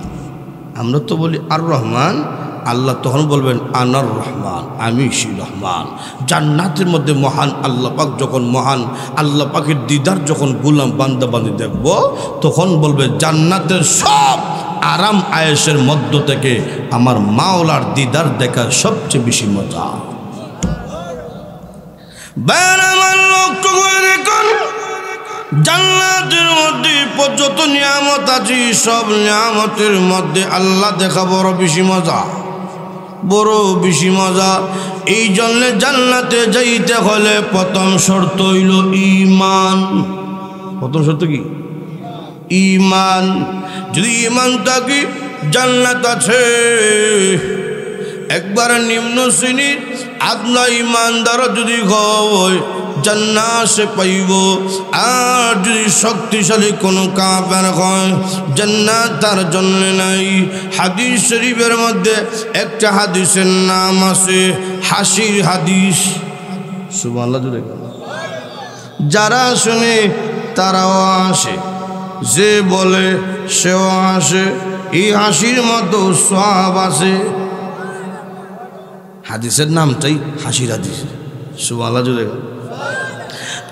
[SPEAKER 1] আমরা তো বলি আর রহমান, আল্লাহ তখন বলবেন আনার রহমান, আমি সেই রহমান। জান্নাতের মধ্যে মহান আল্লাহ পাক যখন মহান আল্লাহ পাকের দিদার যখন গোলাম বান্দা বান্দি দেখব তখন বলবে জান্নাতের সব আরাম আয়েশের মধ্য থেকে আমার মাওলার দিদার দেখা সবচেয়ে বেশি মজা। জান্নাতের মধ্যে যত নিয়ামত আছে সব নিয়ামতের মধ্যে আল্লাহ দেখা বড় বেশি মজা, বড় বেশি মজা। এই জন্য জান্নাতে যাইতে হলে প্রথম শর্ত হইল ঈমান। প্রথম শর্ত কি? ঈমান। যদি ঈমান থাকে জান্নাত আছে। একবার নিম্ন শ্রেণীর আদনা ঈমানদার যদি হয় জান্নাত সে পাইব, আর যদি শক্তিশালী কোনো কাফের হয় জান্নাত তার জন্য নাই। হাদিস শরীফের মধ্যে একটা হাদিসের নাম আছে হাসির হাদিস। সুবহানাল্লাহ জুড়ে। যারা শুনে তারাও আসে, যে বলে সেও আসে। এই হাসির মতো সওয়াব আছে। হাদিসের নামটাই হাসির হাদিস। সুবহানাল্লাহ জুড়ে।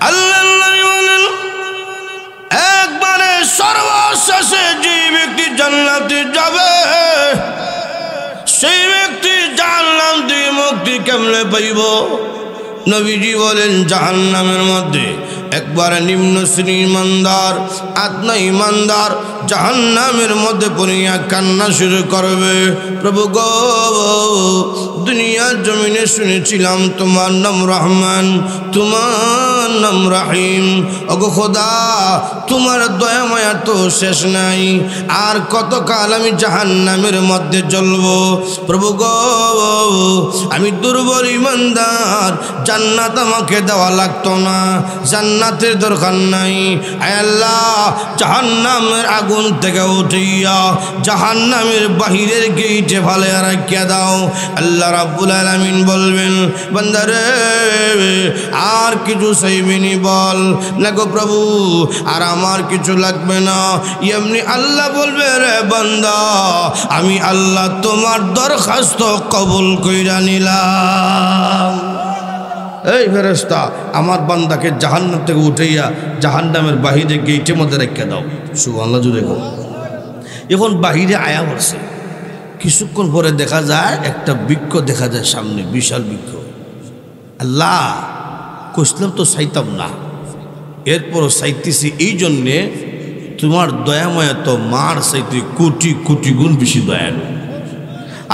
[SPEAKER 1] আল্লাহ বলেন একবারে সর্বশেষে যে ব্যক্তি জান্নাতে যাবে সেই ব্যক্তি জাহান্নাম থেকে মুক্তি কেমনে পাইব? নবীজি বলেন জাহান্নামের মধ্যে একবারে নিম্ন শ্রেণীর ইমানদার আদনা ইমানদার জাহান্নামের মধ্যে পড়িয়া কান্না শুরু করবে, প্রভু গো, দুনিয়ার জমিনে শুনেছিলাম তোমার নাম রহমান, তোমার নাম রাহিম। ওগো খোদা, তোমার দয়া মায়া তো শেষ নাই, আর কতকাল আমি জাহান্নামের মধ্যে জ্বলব? প্রভু গো, আমি দুর্বল ইমানদার, জান্নাত আমাকে দেওয়া লাগতো না, জান্নাতের দরকার নাই। আয় আল্লাহ, জাহান্নামের আগুন থেকে উঠিয়া জাহান্নামের বাহিরের গেইটে ফালে রাখিয়া দাও। আল্লাহ রাব্বুল আলামিন বলবেন বান্দারে আর কিছু চাইবিনি? বল না গো প্রভু, আর আমার কিছু লাগবে না। এমনি আল্লাহ বলবে রে বান্দা, আমি আল্লাহ তোমার দরখাস্ত কবুল কইরা নিলাম। এই ফেরেশতা, আমার বান্দাকে জাহান্নাম থেকে উঠাইয়া জাহান্নামের বাহিরে গেইটের মধ্যে রেখে দাও। সুবহানাল্লাহ জুড়ে গো। এখন বাহিরে আয়া পড়ছে। কিছুক্ষণ পরে দেখা যায় একটা বৃক্ষ দেখা যায় সামনে, বিশাল বৃক্ষ। আল্লাহ কইসলাম তো চাইতাম না, এরপরও চাইতেছি এই জন্যে তোমার দয়াময়া তো মার চাইতে কোটি কোটি গুণ বেশি দয়ালু।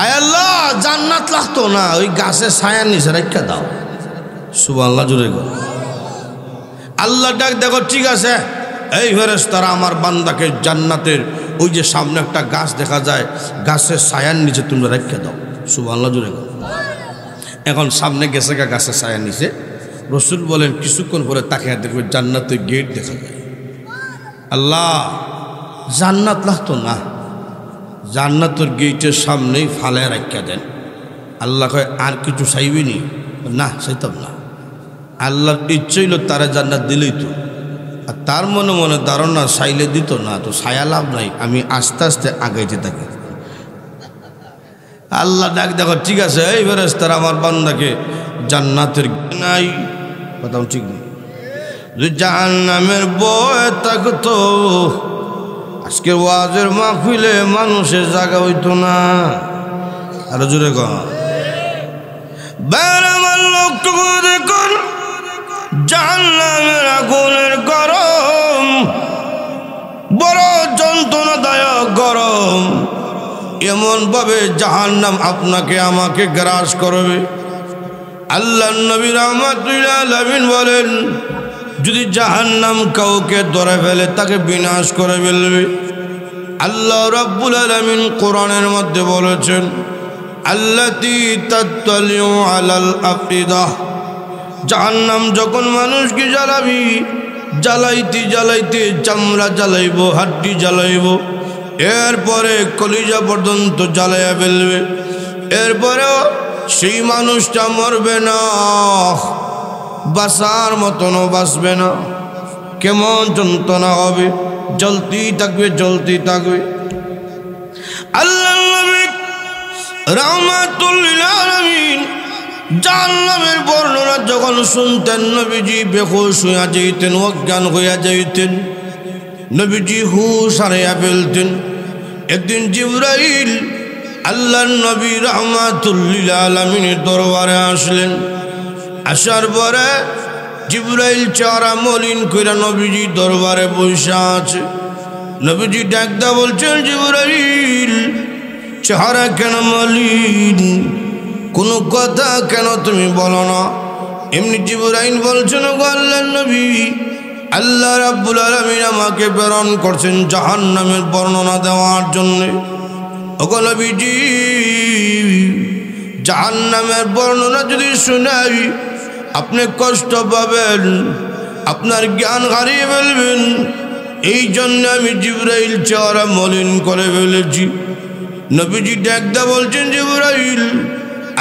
[SPEAKER 1] আয় আল্লাহ জান্নাত লাগতো না, ওই গাছের ছায়ার নিচে রেখা দাও। সুবহানাল্লাহ জোরে গো। আল্লাহ ডাক দেখো, ঠিক আছে এই ফেরেশতারা আমার বান্দাকে জান্নাতের ওই যে সামনে একটা গাছ দেখা যায়, গাছের ছায়ার নিচে তোমরা রেখা দাও। সুবহানাল্লাহ জোরে গো। এখন সামনে গেছে গা গাছের ছায়ার নিচে। রসুল বলেন কিছুক্ষণ পরে তাকে দেখবে জান্নাতের গেট দেখা যায়। আল্লাহ জান্নাত লাগতো না, জান্নাতের গেটের সামনেই ফালায় রাখা দেন। আল্লাহ কয় আর কিছু চাইবিনি? না চাইতাম না। আল্লাহর ইচ্ছে হইল তারা জান্নাত দিলেই তো, আর তার মনে মনে ধারণা চাইলে দিত না, তো ছায়া লাভ নাই, আমি আস্তে আস্তে আগাইতে থাকি। আল্লাহ ডাক দেখো, ঠিক আছে এই ফেরেশতারা আমার বান্দাকে জান্নাতের নাই, কথা ঠিক নেই। যদি জাহান্নামের ভয় থাকতো আজকে ওয়াজের মাহফিলে মানুষের জায়গা হইতো না। আরো জোরে কর। আমার লক্ষ্য করে দেখুন, জাহান্নামের আগুনের গরম বড় যন্ত্রণাদায়ক গরম। এমন ভাবে জাহান্নাম আপনাকে আমাকে গ্রাস করবে। আল্লাহর নবী রাহমাতুল্লাহ আলাইহি বলেন, যদি জাহান্নাম কাউকে ধরে ফেলে তাকে বিনাশ করে ফেলবে। আল্লাহ রাব্বুল আলামিন কোরআনের মধ্যে বলেছেন, আল্লাতী তাত্তালিউ আলাল আফিদাহ। জাহান্নাম যখন মানুষকে জ্বালাবি, জ্বালাইতে জ্বালাইতে চামড়া জ্বালাইব, হাড্ডি জ্বালাইব, এরপরে কলিজা পর্যন্ত জ্বালাইয়া ফেলবে। এরপরেও সেই মানুষটা মরবে না, বাঁচার মতনও বাঁচবে না। কেমন যন্ত্রণা হবে, জ্বলতেই থাকবে, জ্বলতেই থাকবে। আল্লাহ নবী রাহমাতুল লিল আলামিন জাহান্নামের বর্ণনা যখন শুনতেন, নবীজি বেহুশ হইয়া যাইতেন, অজ্ঞান হইয়া যাইতেন, নবীজি হুশ হারাইয়া ফেলতেন। একদিন জিবরাইল আল্লাহর নবী রাহমাতুল লিল আলামিনের দরবারে আসলেন। আসার পরে জিবরাইল চেহারা মলিন কইরা নবীজি দরবারে বসে আছে। নবীজি ডাকদা বলছেন, জিবরাইল চেহারা কেন মলিন, কোনো কথা কেন তুমি বলো না? এমনি জিবরাইল বলছেন, গো আল্লাহর নবী, আল্লাহ রাব্বুল আলামিন আমাকে প্রেরণ করছেন জাহান্নামের বর্ণনা দেওয়ার জন্য। ওগো নবীজি, জাহান্নামের বর্ণনা যদি শোনাই আপনি কষ্ট পাবেন, আপনার জ্ঞান হারিয়ে ফেলবেন। এই জন্য আমি জিবরাইল চেহারা মলিন করে ফেলেছি। নবীজি ডাকদা বলছেন, জিবরাইল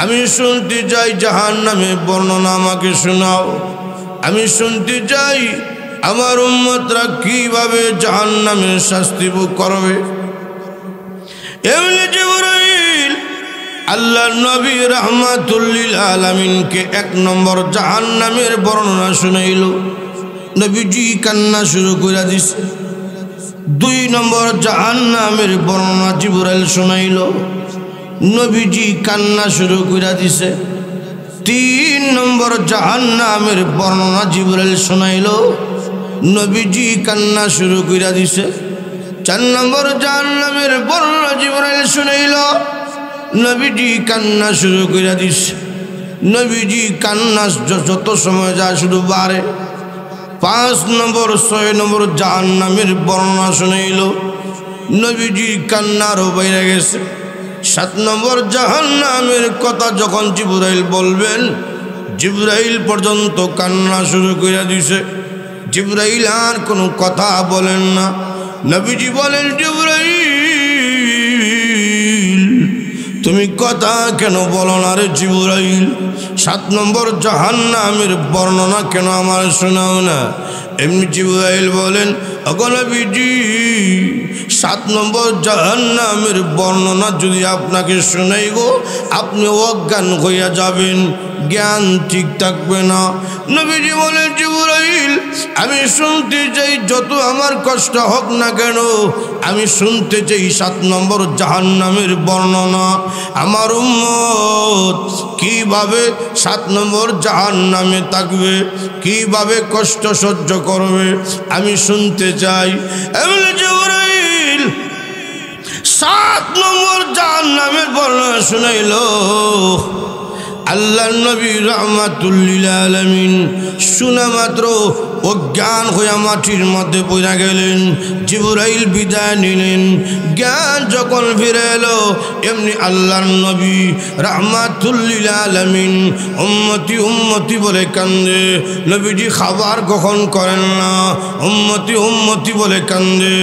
[SPEAKER 1] আমি শুনতে চাই জাহান্নামের বর্ণনা আমাকে শোনাও। আমি শুনতে চাই আমার উম্মতরা কিভাবে জাহান্নামের শাস্তি ভোগ করবে। এমনি জিবরাইল আল্লাহর নবী রাহমাতুল লিল আলামিনকে এক নম্বর জাহান্নামের বর্ণনা শুনাইল। নবীজি কান্না শুরু করে দিছে। 2 নম্বর জাহান্নামের বর্ণনা জিবরাইল শুনাইল, নবীজি কান্না শুরু করে দিছে। 3 নম্বর জাহান্নামের বর্ণনা জিবরাইল শুনাইল, নবীজি কান্না শুরু করে দিছে। 4 নম্বর জাহান্নামের বর্ণনা জিবরাইল শুনাইল, নবীজি কান্না শুরু করে দিছে। নবীজি কান্না যত সময় যায় শুধু বাড়ে। 5 নম্বর 6 নম্বর জাহান্নামের বর্ণনা শুনাইল, নবীজি কান্নারও বাইরে গেছে। 7 নম্বর জাহান্নামের কথা যখন জিবরাইল বলবেন, জিবরাইল পর্যন্ত কান্না শুরু করে দিছে। জিবরাইল আর কোনো কথা বলেন না। নবীজি বলেন, জিবরাইল তুমি কথা কেন বলো না রে জিবরাইল? 7 নম্বর জাহান্নামের বর্ণনা কেন আমার শোনাও না? এমনি জিবরাইল বলেন, ওগো নবীজি 7 নম্বর জাহান্নামের বর্ণনা যদি আপনাকে শোনাই গো আপনি অজ্ঞান হইয়া যাবেন, জ্ঞান ঠিক থাকবে না। নবীজি বলেন জিবরাইল আমি শুনতে চাই, যত আমার কষ্ট হোক না কেন আমি শুনতে চাই 7 নম্বর জাহান্নামের বর্ণনা। আমার উম্মত কিভাবে 7 নম্বর জাহান্নামে থাকবে, কিভাবে কষ্ট সহ্য করবে আমি শুনতে চাই। এমনি জিবরাইল 7 নম্বর জাহান্নামের বর্ণনা শুনাইল। আল্লাহ নবী রাহমাতুল লিল আলামিন শুনা মাত্র অজ্ঞান হইয়া মাটির মধ্যে পড়ে গেলেন। জিবরাইল বিদায় নিলেন। জ্ঞান যখন ফিরে এলো এমনি আল্লাহর নবী রাহমাতুল লিল আলামিন উম্মতি উম্মতি বলে কান্দে। নবীজি খাবার গ্রহণ করেন না, উম্মতি উম্মতি বলে কান্দে।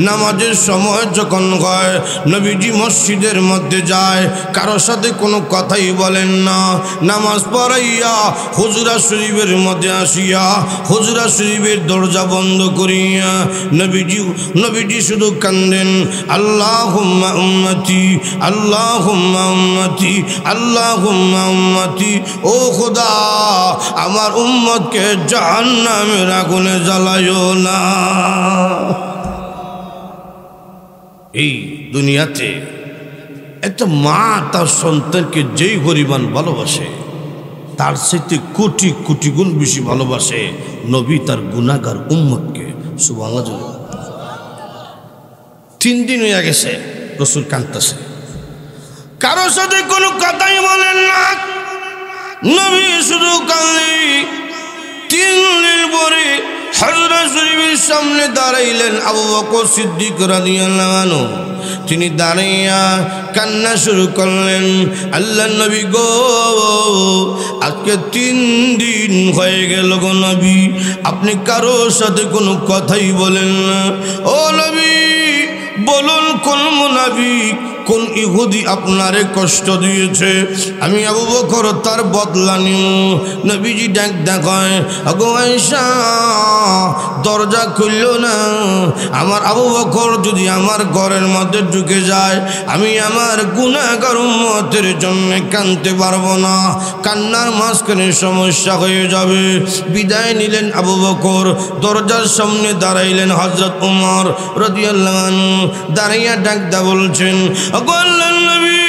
[SPEAKER 1] নামাজের সময় যখন হয় নবীজি মসজিদের মধ্যে যায়, কারোর সাথে কোনো কথাই বলেন না। নামাজ পড়াইয়া হুজরা শরীফের মধ্যে আসিয়া হুজরা শরীফের দরজা বন্ধ করিয়া নবীজি শুধু কান্দেন, আল্লাহুম্মা উম্মতি আল্লাহুম্মা উম্মতি আল্লাহুম্মা উম্মতি। ও খোদা আমার উম্মতকে জাহান্নামের আগুনে জ্বালায়ো না। এই দুনিয়াতে একটা মা তার সন্তানকে যেই পরিমাণ ভালোবাসে তার সাথে কোটি কোটি গুণ বেশি ভালোবাসে নবী তার গুনাহগার উম্মতকে। সুবহানাল্লাহ। 3 দিন হয়ে গেছে রাসূল কাঁদতেছে, কারোর সাথে কোনো কথাই বলেন না, নবী শুধু কাঁদে। 3 দিন পরে হযরত শরীফের সামনে দাঁড়াইলেন আবু বকর সিদ্দিক রাদিয়াল্লাহু আনহু। তিনি দাঁড়াইয়া কান্না শুরু করলেন, আল্লাহ নবী গো আজকে 3 দিন হয়ে গেল গো নবী, আপনি কারোর সাথে কোনো কথাই বলেন না। ও নবী বলুন কোন মুনাফিক কোন ইহুদি আপনারে কষ্ট দিয়েছে, আমি আবু বকর তার বদলা নিব। নবীজি ডাক দেখায়, আগো আয়েশা দরজা খুলল না। আমার আবু বকর যদি আমার ঘরের মধ্যে ঢুকে যায় আমি আমার গুনাহগার উম্মতের জন্য কাঁদতে পারবো না, কান্নার মাঝখানে সমস্যা হয়ে যাবে। বিদায় নিলেন আবু বকর। দরজার সামনে দাঁড়াইলেন হযরত ওমর রাদিয়াল্লাহু আনহু। দাঁড়াইয়া ডাকদা বলছেন, আল্লাহর নবী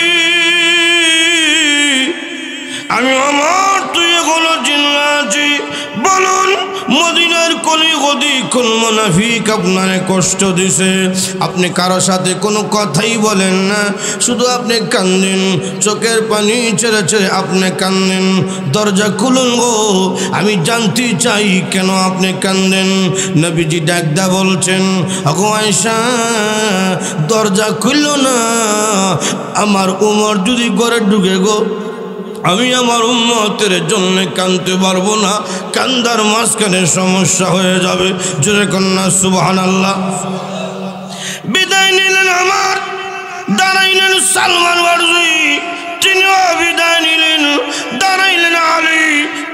[SPEAKER 1] আমি আমার তুই এখনো জিন্দা আছি, বলুন মদিনার কোন মুনাফিক আপনারে কষ্ট দিছে? আপনি কারোর সাথে কোনো কথাই বলেন না, শুধু আপনি কান্দেন, চোখের পানি ছেড়ে ছেড়ে আপনি কান্দেন। দরজা খুলুন গো, আমি জানতে চাই কেন আপনি কান্দেন। নবীজি ডাকদা বলছেন, আগো আয়েশা দরজা খুলল না, আমার উমর যদি ঘরে ঢুকে গো আমি আমার উম্মতের জন্য কাঁদতে পারবো না, কান্দার মাঝখানে সমস্যা হয়ে যাবে। জোরে কন্যা সুবহানাল্লাহ। বিদায় নিলেন আমার, দাঁড়াইলেন সালমান ফারসি, তিনিও বিদায় নিলেন। দাঁড়াইলেন আলী,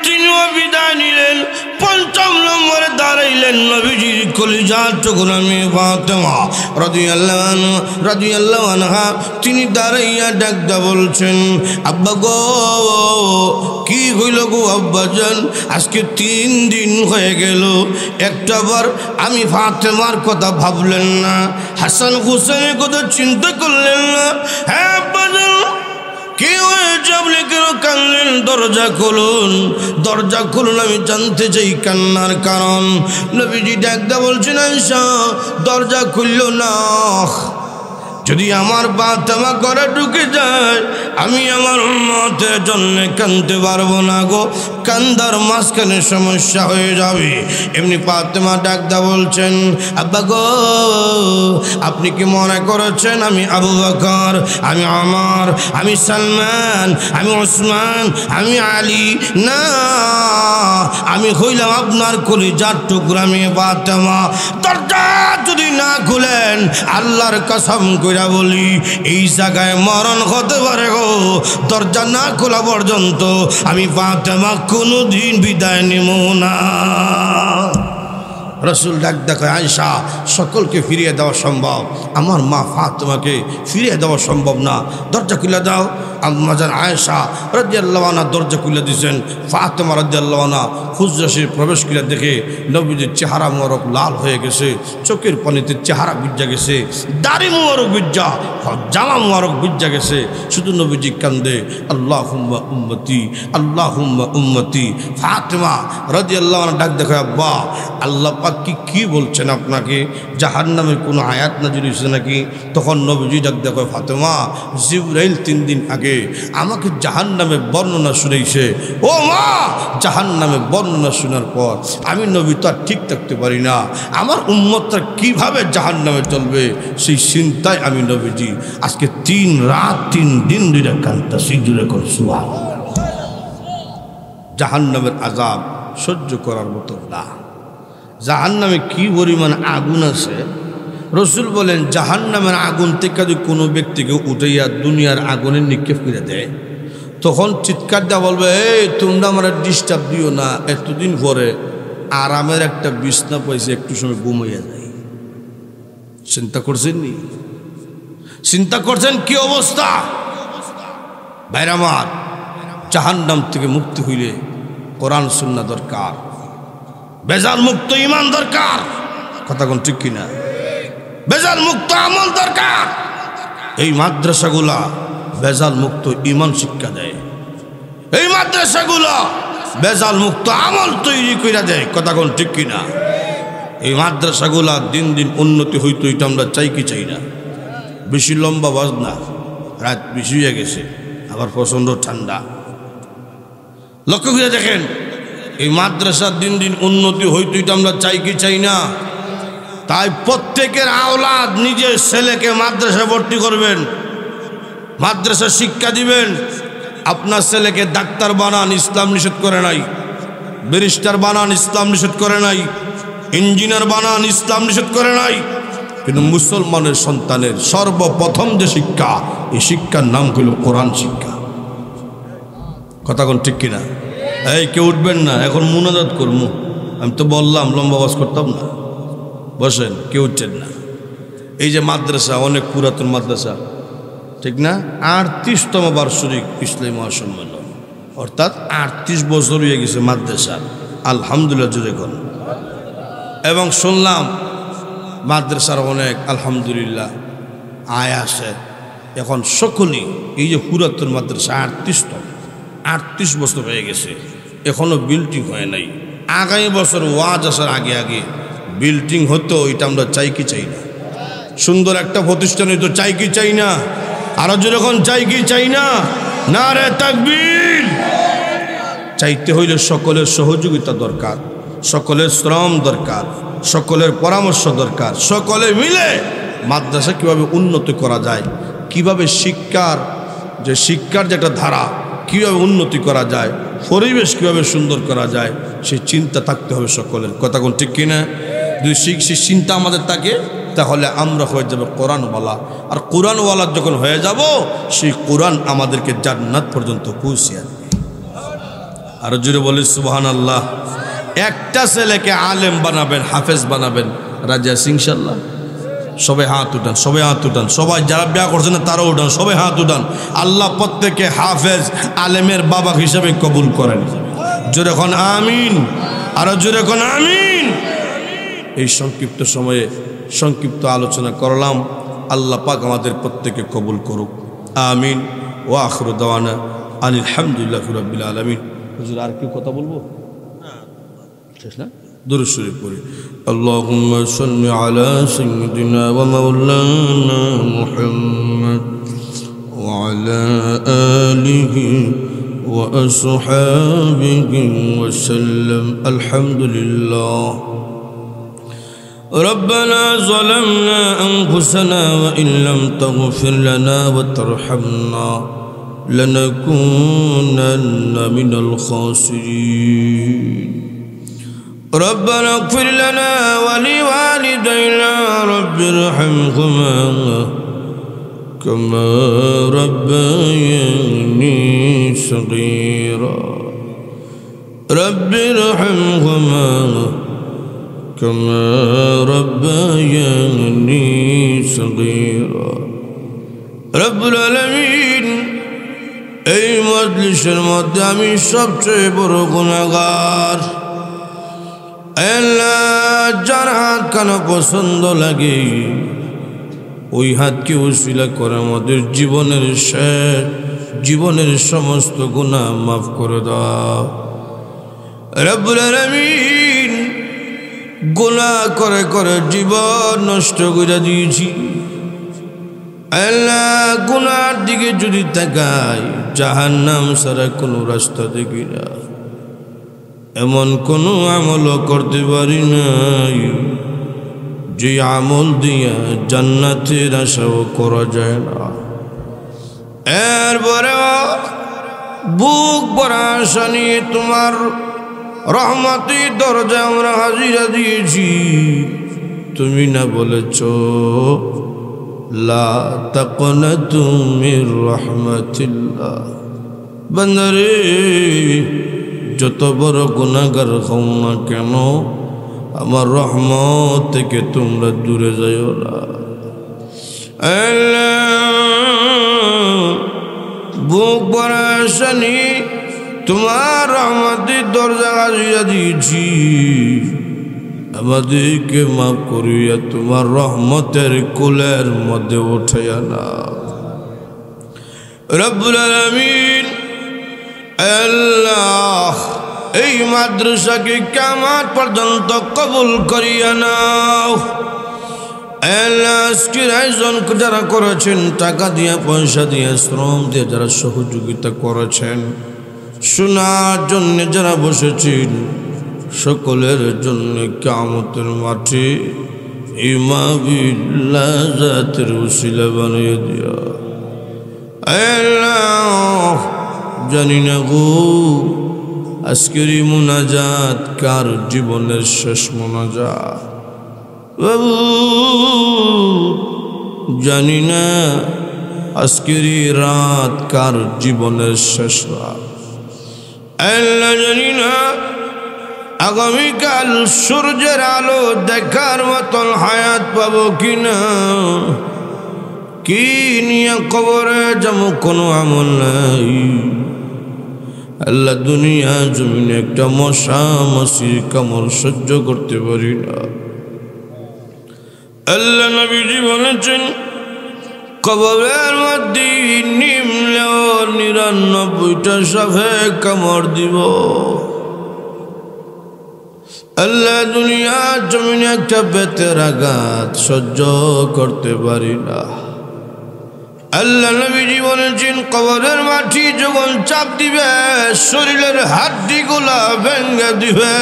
[SPEAKER 1] তিনিও বিদায় নিলেন। ৫ম নম্বরে দাঁড়াইলেন নবীজির কলিজার টুকরা মেয়ে ফাতেমা রাদিয়াল্লাহু আনহা। তিনি দাঁড়াইয়া ডাকদা বলছেন, আব্বা গো কি হইল গো আব্বাজান, আজকে 3 দিন হয়ে গেল, একটাবার আমি ফাতেমার কথা ভাবলেন না, হাসান হুসেনের কথা চিন্তা করলেন না। হ্যাঁ আব্বাজান কি হয়েছে, আপনি কেন কাঁদলেন? দরজা খুলুন, দরজা খুলুন, আমি জানতে চাই কান্নার কারণ। নবীজি ডাকদা বলছেন, আয়েশা দরজা খুলল না, যদি আমার ফাতেমা ঘরে ঢুকে যায় আমি আমার উম্মতের জন্য কাঁদতে পারবো না গো, কান্দার মাঝখানে সমস্যা হয়ে যাবে। এমনি ফাতেমা ডাকদা বলছেন, আব্বা গো আপনি কি মনে করেছেন আমি আবু বকর, আমি ওমর, আমি সালমান, আমি ওসমান, আমি আলী? না, আমি হইলাম আপনার কলিজার টুকরা মেয়ে ফাতেমা। দরজা যদি না খুলেন আল্লাহর কসম কইরা বলি এই জায়গায় মরণ হতে পারে গো। দরজা না খোলা পর্যন্ত আমি ফাতেমা কোনোদিন বিদায় নেব না। রসুল ডাক দেখো আয়েশা সকলকে ফিরিয়ে দেওয়া সম্ভব, আমার মা ফাতেমাকে ফিরিয়ে দেওয়া সম্ভব না, দরজা খুলে দাও। আম্মা জান আয়েশা রাদিয়াল্লাহু আনহা দরজা খুলে দিয়েছেন। ফাতেমা রাদিয়াল্লাহু আনহা হুজরাসে প্রবেশ করে দেখে নবীজির চেহারা মোবারক লাল হয়ে গেছে, চোখের পানিতে চেহারা ভিজা গেছে, দাড়ি মোবারক ভিজা, জামা মোবারক ভিজা গেছে। শুধু নবীজি কান্দে আল্লাহুম্মা উম্মতি আল্লাহুম্মা উম্মতি। ফাতেমা রাদিয়াল্লাহু আনহা ডাক দেখো আব্বা আল্লাহ পাক কি বলছেন আপনাকে, জাহান্নামের কোনো আয়াত নাযিল হয়েছে নাকি? তখন নবীজি ডাক দেখো ফাতেমা জিবরাইল 3 দিন আগে আমাকে জাহান্নামের বর্ণনা শুনাইছে। ও মা, জাহান্নামের বর্ণনা শোনার পর আমি নবী তো আর ঠিক থাকতে পারি না, আমার উম্মতরা কিভাবে জাহান্নামে চলবে সেই চিন্তায় আমি নবীজি আজকে 3 রাত 3 দিন ধরে কাঁদতেছি। জুড়ে কর সুবহানাল্লাহ। জাহান্নামের আযাব সহ্য করার মতো না। জাহান্নামে কি পরিমাণ আগুন আছে, রসুল বলেন জাহান্নামের আগুন থেকে যদি কোনো ব্যক্তিকে উঠাইয়া দুনিয়ার আগুনে নিক্ষেপ করে দেয়, তখন চিৎকার দেওয়া বলবে এই তোমরা আমার ডিস্টার্ব দিও না, এতদিন পরে আরামের একটা বিছনা পাইছে, একটু সময় ঘুমাইয়া যায়। চিন্তা করছেন নি? চিন্তা করছেন কি অবস্থা? ভাইরা আমার, জাহান্নাম থেকে মুক্তি হইলে কোরআন সুন্নাহ দরকার, বেজাল মুক্ত ঈমান দরকার। কথা কোন ঠিক কিনা? বেজাল মুক্ত আমল দরকার। এই মাদ্রাসাগুলা বেজাল মুক্ত ঈমান শিক্ষা দেয়, এই মাদ্রাসাগুলা বেজাল মুক্ত আমল তৈরি করে দেয়। কথা কোন ঠিক কিনা? এই মাদ্রাসাগুলা দিন দিন উন্নতি হইতো, এটা আমরা চাই কি চাই না? বেশি লম্বা বাজ না, রাত বেশি হয়ে গেছে, আবার প্রচণ্ড ঠান্ডা। লক্ষ্য করে দেখেন, এই মাদ্রাসার দিন দিন উন্নতি হইতো, এটা আমরা চাই কি চাই না? তাই প্রত্যেকের আওলাদ নিজের ছেলেকে মাদ্রাসা ভর্তি করবেন, মাদ্রাসা শিক্ষা দিবেন। আপনার ছেলেকে ডাক্তার বানান, ইসলাম নিষেধ করে নাই। ব্যারিস্টার বানান, ইসলাম নিষেধ করে নাই। ইঞ্জিনিয়ার বানান, ইসলাম নিষেধ করে নাই। কিন্তু মুসলমানের সন্তানের সর্বপ্রথম যে শিক্ষা, এই শিক্ষার নাম হলো কোরআন শিক্ষা। কথা কোন ঠিক কিনা? এই কেউ উঠবেন না, এখন মুনাজাত করবো। আমি তো বললাম লম্বা বাস করতাম না। বসেন, কেউ উঠছেন না। এই যে মাদ্রাসা, অনেক পুরাতন মাদ্রাসা, ঠিক না? 38তম বার্ষিক ইসলামী মহাসম্মেলন, অর্থাৎ 38 বছর হয়ে গেছে মাদ্রাসা। আলহামদুলিল্লাহ জুড়ে কোন। এবং শুনলাম মাদ্রাসার অনেক আলহামদুলিল্লাহ আয় আসে। এখন সকলেই এই যে পুরাতন মাদ্রাসা 38 বছর হয়ে গেছে, এখনো বিল্ডিং হয় নাই। আগামী বছর ওয়াজ আসার আগে আগে বিল্ডিং হতো, এটা আমরা চাই কি চাই না? সুন্দর একটা প্রতিষ্ঠান হইতো, চাই কি চাই না? আরো যখন চাই কি চাই না? নারে তাকবীর! চাইতে হইলে সকলের সহযোগিতা দরকার, সকলের শ্রম দরকার, সকলের পরামর্শ দরকার। সকলে মিলে মাদ্রাসা কিভাবে উন্নতি করা যায়, কিভাবে শিক্ষার যে একটা ধারা কিভাবে উন্নতি করা যায়, পরিবেশ কিভাবে সুন্দর করা যায়, সেই চিন্তা থাকতে হবে সকলের। কথা কোন ঠিক কিনা? যদি সেই চিন্তা আমাদের থাকে, তাহলে আমরা হয়ে যাবে কোরআনওয়ালা। আর কোরআনওয়ালা যখন হয়ে যাব, সেই কোরআন আমাদেরকে জান্নাত পর্যন্ত পৌঁছে আনবে। আরো জোরে বলি সুবহানাল্লাহ। একটা ছেলেকে আলেম বানাবেন, হাফেজ বানাবেন, রাজি আছি ইনশাআল্লাহ? সবাই হাত উঠান, সবাই হাত উঠান, সবাই যারা বিয়া করছেন না তারাও উঠান, সবাই হাত উঠান। আল্লাহ প্রত্যেককে হাফেজ আলেমের বাবা হিসেবে কবুল করেন। জোরে কোন আমিন, আরো জোরে কোন আমিন। এই সংক্ষিপ্ত সময়ে সংক্ষিপ্ত আলোচনা করলাম। আল্লাহ পাক আমাদের প্রত্যেককে কবুল করুক, আমিন। ওয়া আখিরু দাওয়ানা আলহামদুলিল্লাহি রাব্বিল আলামিন। হুজুর আর কি কথা বলবো? শেষ না? দুরূদ শরীফ পড়ি। আল্লাহুম্মা সাল্লি আলা সাইয়্যিদিনা ওয়া মাওলানা মুহাম্মদ ওয়া আলা আলিহি ওয়া আসহাবিহি ওয়া সাল্লাম। আলহামদুলিল্লাহ। ربنا ظلمنا أنفسنا وإن لم تغفر لنا وترحمنا لنكونن من الخاسرين. ربنا اغفر لنا ولوالدينا رب ارحمهما كما ربياني صغيرا. رب ارحمهما كما ربياني صغيرا رب العالمين এই মজলিসের মধ্যে আমি সবচেয়ে বড় গুনাহগার আল্লাহ যার হাত কানা পছন্দ লাগে ওই হাতকে উসিলা করে আমাদের জীবনের সমস্ত গুনাহ মাফ করে দাও রব্বুল আলামিন গুনাহ করে করে জীবন নষ্ট করে দিয়েছি আল্লাহ গুনার দিকে যদি তাকাই জাহান্নাম ছাড়া কোনো রাস্তা দেখি না এমন কোনো আমল করতে পারি নাই যে আমল দিয়া জান্নাতের আশাও করা যায় না এরপরে বুক ভরা আশা নিয়ে তোমার রহমতের দরজা আমরা হাজিরা দিয়েছি তুমি না বলেছ লা তাকনাতু মির রাহমাতিল্লাহ বান্দারে যত বড় গুনাহগার হও না কেন আমার রহমত থেকে তোমরা দূরে যাও না আল্লাহ বুক ভরা আশা নিয়ে তোমার রহমতের দরজা হাজিরা দিয়েছি আমাদেরকে মাফ করিয়া তোমার রহমতের কোলের মধ্যে উঠাইয়া না রব্বুল আলামিন আল্লাহ এই মাদ্রাসাকে কিয়ামত পর্যন্ত কবুল করিয়া নাও আল্লাহ আজকের আয়োজন যারা করেছেন টাকা দিয়া পয়সা দিয়া শ্রম দিয়ে যারা সহযোগিতা করেছেন শোনার জন্য যারা বসেছেন সকলের জন্য কিয়ামতের মাঠে এই মাহফিল লাযাতের উসিলা বানিয়ে দিও আল্লাহ জানি না গো আজকের এই মুনাজাত কার জীবনের শেষ মুনাজাত বাবু জানি না আজকের এই রাত কার জীবনের শেষ রাত আল্লাহ জানি না আগামীকাল সূর্যের আলো দেখার মতন হায়াত পাবো কিনা কি নিয়ে কবরে যাবো কোনো আমল নাই আল্লাহ দুনিয়া জমিনে একটা মশা মাছির কামড় সহ্য করতে পারি না আল্লাহ নবীজি বলেছেন কবরের মধ্যে নিমলেও ৯৯টা সাপে কামড় দিব আল্লাহ দুনিয়া জমিনে একটা বেতের আঘাত সহ্য করতে পারি না আল্লাহ নবীজি বলেছেন কবরের মাটি যখন চাপ দিবে শরীরের হাড্ডিগুলা ভেঙে দিবে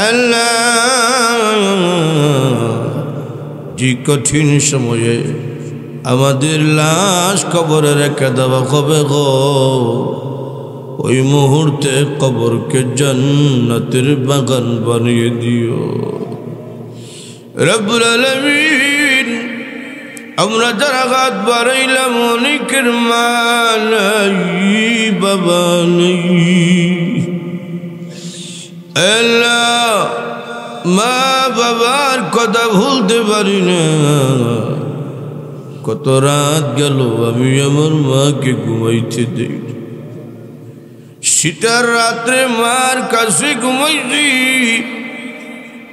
[SPEAKER 1] আল্লাহ যে কঠিন সময়ে আমাদের লাশ কবরে রেখে দেওয়া হবে গো ওই মুহূর্তে কবরকে জান্নাতের বাগান বানিয়ে দিও রব্বুল আলামিন আমরা যারা হাত বাড়াইলাম অনেকের মা নাই বাবা নেই আল্লাহ মা বাবার কথা ভুলতে পারি না কত রাত গেল আমি আমার মাকে ঘুমাইতে দেই শীতের রাত্রে মার কাছে ঘুমাইছি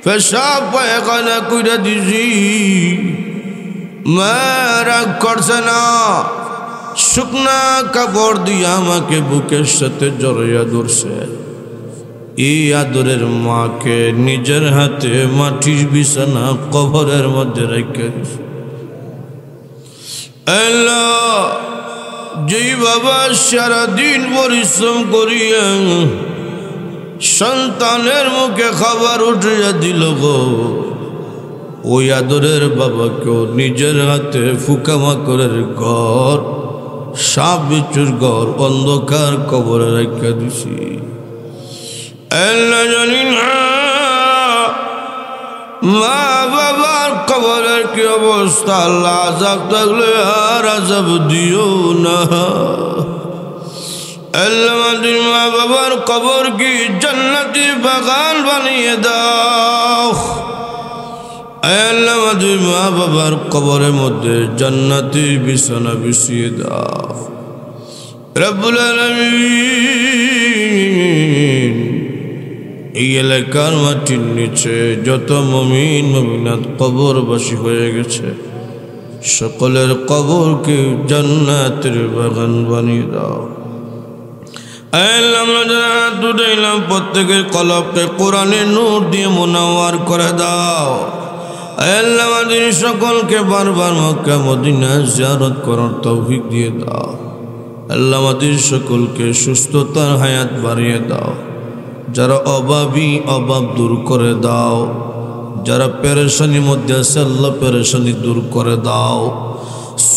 [SPEAKER 1] পেশাব পায়খানা কইরা দিছি মা রাগ করছে না শুকনা কাপড় দিয়ে আমাকে বুকের সাথে জড়াইয়া ধরছে এই আদরের মাকে নিজের হাতে মাটির বিছানা কবরের মধ্যে রেখে দিছে আল্লাহ যেই বাবা সারাদিন পরিশ্রম করিয়া সন্তানের মুখে খাবার উঠিয়া দিল গো ওই আদরের বাবাকেও নিজের হাতে ফুকামাকড়ের ঘর সাপ বিচ্ছুর ঘর অন্ধকার কবরে রেখে দিছি আল্লাহ জানি না মা বাবার কবরের কি অবস্থা আল্লাহ আযাব থাকলে আর আযাব দিও না আল্লাহ আমাদের মা বাবার কবর কি জান্নাতি বাগান বানিয়ে দাও। আল্লাহ আমাদের মা বাবার কবরের মধ্যে জান্নাতি বিছানা বিছিয়ে দাও। রব্বুল আলামিন এই এলাকার মাটির নিচে যত মুমিন মুমিনাত কবরবাসী হয়ে গেছে সকলের কবরকে জান্নাতের বাগান বানিয়ে দাও। আল্লাহ আমরা যারা হাত উঠাইলাম প্রত্যেকের কলবকে কোরআনের নূর দিয়ে মুনাওয়ার করে দাও। আল্লাহ আমাদের সকলকে বারবার মক্কা মদিনা জিয়ারত করার তৌফিক দিয়ে দাও। আল্লাহ আমাদের সকলকে সুস্থতার হায়াত বাড়িয়ে দাও। যারা অভাবী অভাব দূর করে দাও। যারা পেরেশানির মধ্যে আছে আল্লাহ পেরেশানি দূর করে দাও।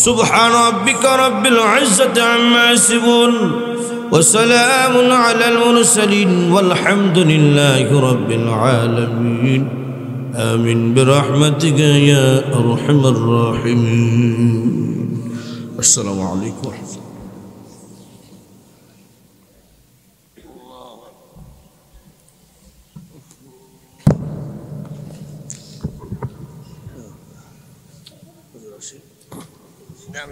[SPEAKER 1] সুবহান রাব্বিকা রাব্বিল ইজ্জাতি আম্মা ইয়াসিফুন ওয়া সালামুন আলাল মুরসালিন ওয়ালহামদুলিল্লাহি রাব্বিল আলামিন। আমিন বিরহমাতিকা ইয়া আরহামার রাহিমিন। আসসালামু আলাইকুম।
[SPEAKER 2] Down.